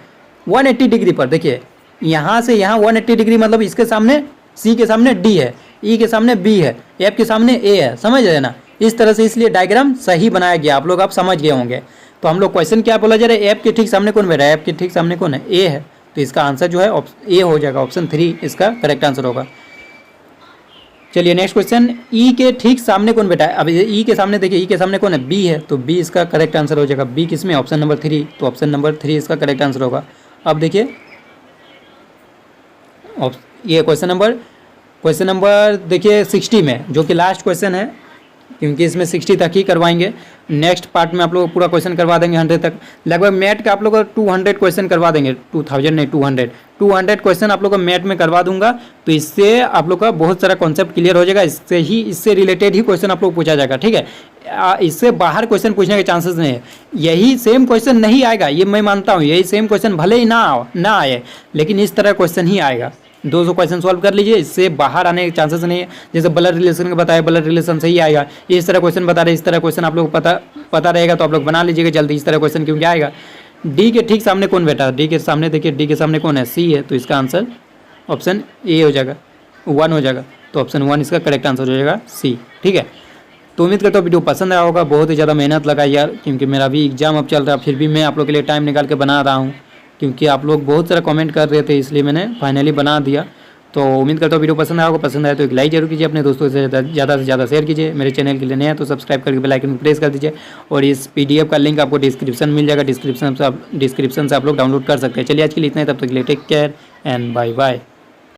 180 डिग्री पर, देखिए यहाँ से यहाँ 180 डिग्री मतलब इसके सामने सी के सामने डी है, ई के सामने बी है, ऐप के सामने ए है, समझ रहे ना, इस तरह से, इसलिए डायग्राम सही बनाया गया, आप लोग आप समझ गए होंगे। तो हम लोग क्वेश्चन क्या बोला जा रहा है, ऐप के ठीक सामने कौन बैठा है, ऐप के ठीक सामने कौन है, ए है, तो इसका आंसर जो है ए हो जाएगा, ऑप्शन 3 इसका करेक्ट आंसर होगा। चलिए नेक्स्ट क्वेश्चन, ई के ठीक सामने कौन बैठा है। अब ई के सामने देखिए, ई के सामने कौन है, बी है, तो बी इसका करेक्ट आंसर हो जाएगा। बी किसमें, ऑप्शन नंबर 3, तो ऑप्शन नंबर 3 इसका करेक्ट आंसर होगा। अब देखिए ये क्वेश्चन नंबर देखिए 60 में, जो कि लास्ट क्वेश्चन है, क्योंकि इसमें 60 तक ही करवाएंगे, नेक्स्ट पार्ट में आप लोग पूरा क्वेश्चन करवा देंगे 100 तक। लगभग मैथ का आप लोग 200 क्वेश्चन करवा देंगे, 2000 नहीं 200 क्वेश्चन आप लोग का मैथ में करवा दूंगा। तो इससे आप लोग का बहुत सारा कॉन्सेप्ट क्लियर हो जाएगा, इससे रिलेटेड ही क्वेश्चन आप लोग पूछा जाएगा, ठीक है। इससे बाहर क्वेश्चन पूछने के चांसेस नहीं है, यही सेम क्वेश्चन नहीं आएगा, ये मैं मानता हूँ, यही सेम क्वेश्चन भले ही ना आए, लेकिन इस तरह क्वेश्चन ही आएगा। 200 क्वेश्चन सॉल्व कर लीजिए, इससे बाहर आने के चांसेस नहीं है। जैसे ब्लड रिलेशन का बताया, ब्लड रिलेशन सही आएगा, इस तरह क्वेश्चन बता रहे, इस तरह क्वेश्चन आप लोग पता रहेगा, तो आप लोग बना लीजिएगा जल्दी, इस तरह क्वेश्चन क्योंकि आएगा। डी के ठीक सामने कौन बैठा है, डी के सामने देखिए, डी के सामने कौन है, सी है, तो इसका आंसर ऑप्शन ए हो जाएगा, 1 हो जाएगा, तो ऑप्शन 1 इसका करेक्ट आंसर हो जाएगा, सी, ठीक है। तो उम्मीद करता हूँ वीडियो पसंद आया होगा, बहुत ही ज़्यादा मेहनत लगा यार, क्योंकि मेरा भी एग्जाम अब चल रहा है, फिर भी मैं आप लोग के लिए टाइम निकाल के बना रहा हूँ, क्योंकि आप लोग बहुत सारा कमेंट कर रहे थे, इसलिए मैंने फाइनली बना दिया। तो उम्मीद करता हूँ वीडियो पसंद आया होगा, पसंद आया तो एक लाइक जरूर कीजिए, अपने दोस्तों से ज़्यादा शेयर कीजिए, मेरे चैनल के लिए नया तो सब्सक्राइब करके बेल आइकन प्रेस कर दीजिए, और इस पीडीएफ का लिंक आपको डिस्क्रिप्शन मिल जाएगा, डिस्क्रिप्शन से आप लोग डाउनलोड कर सकते हैं। चलिए आज के लिए इतना ही, तब तक के लिए take care and bye bye.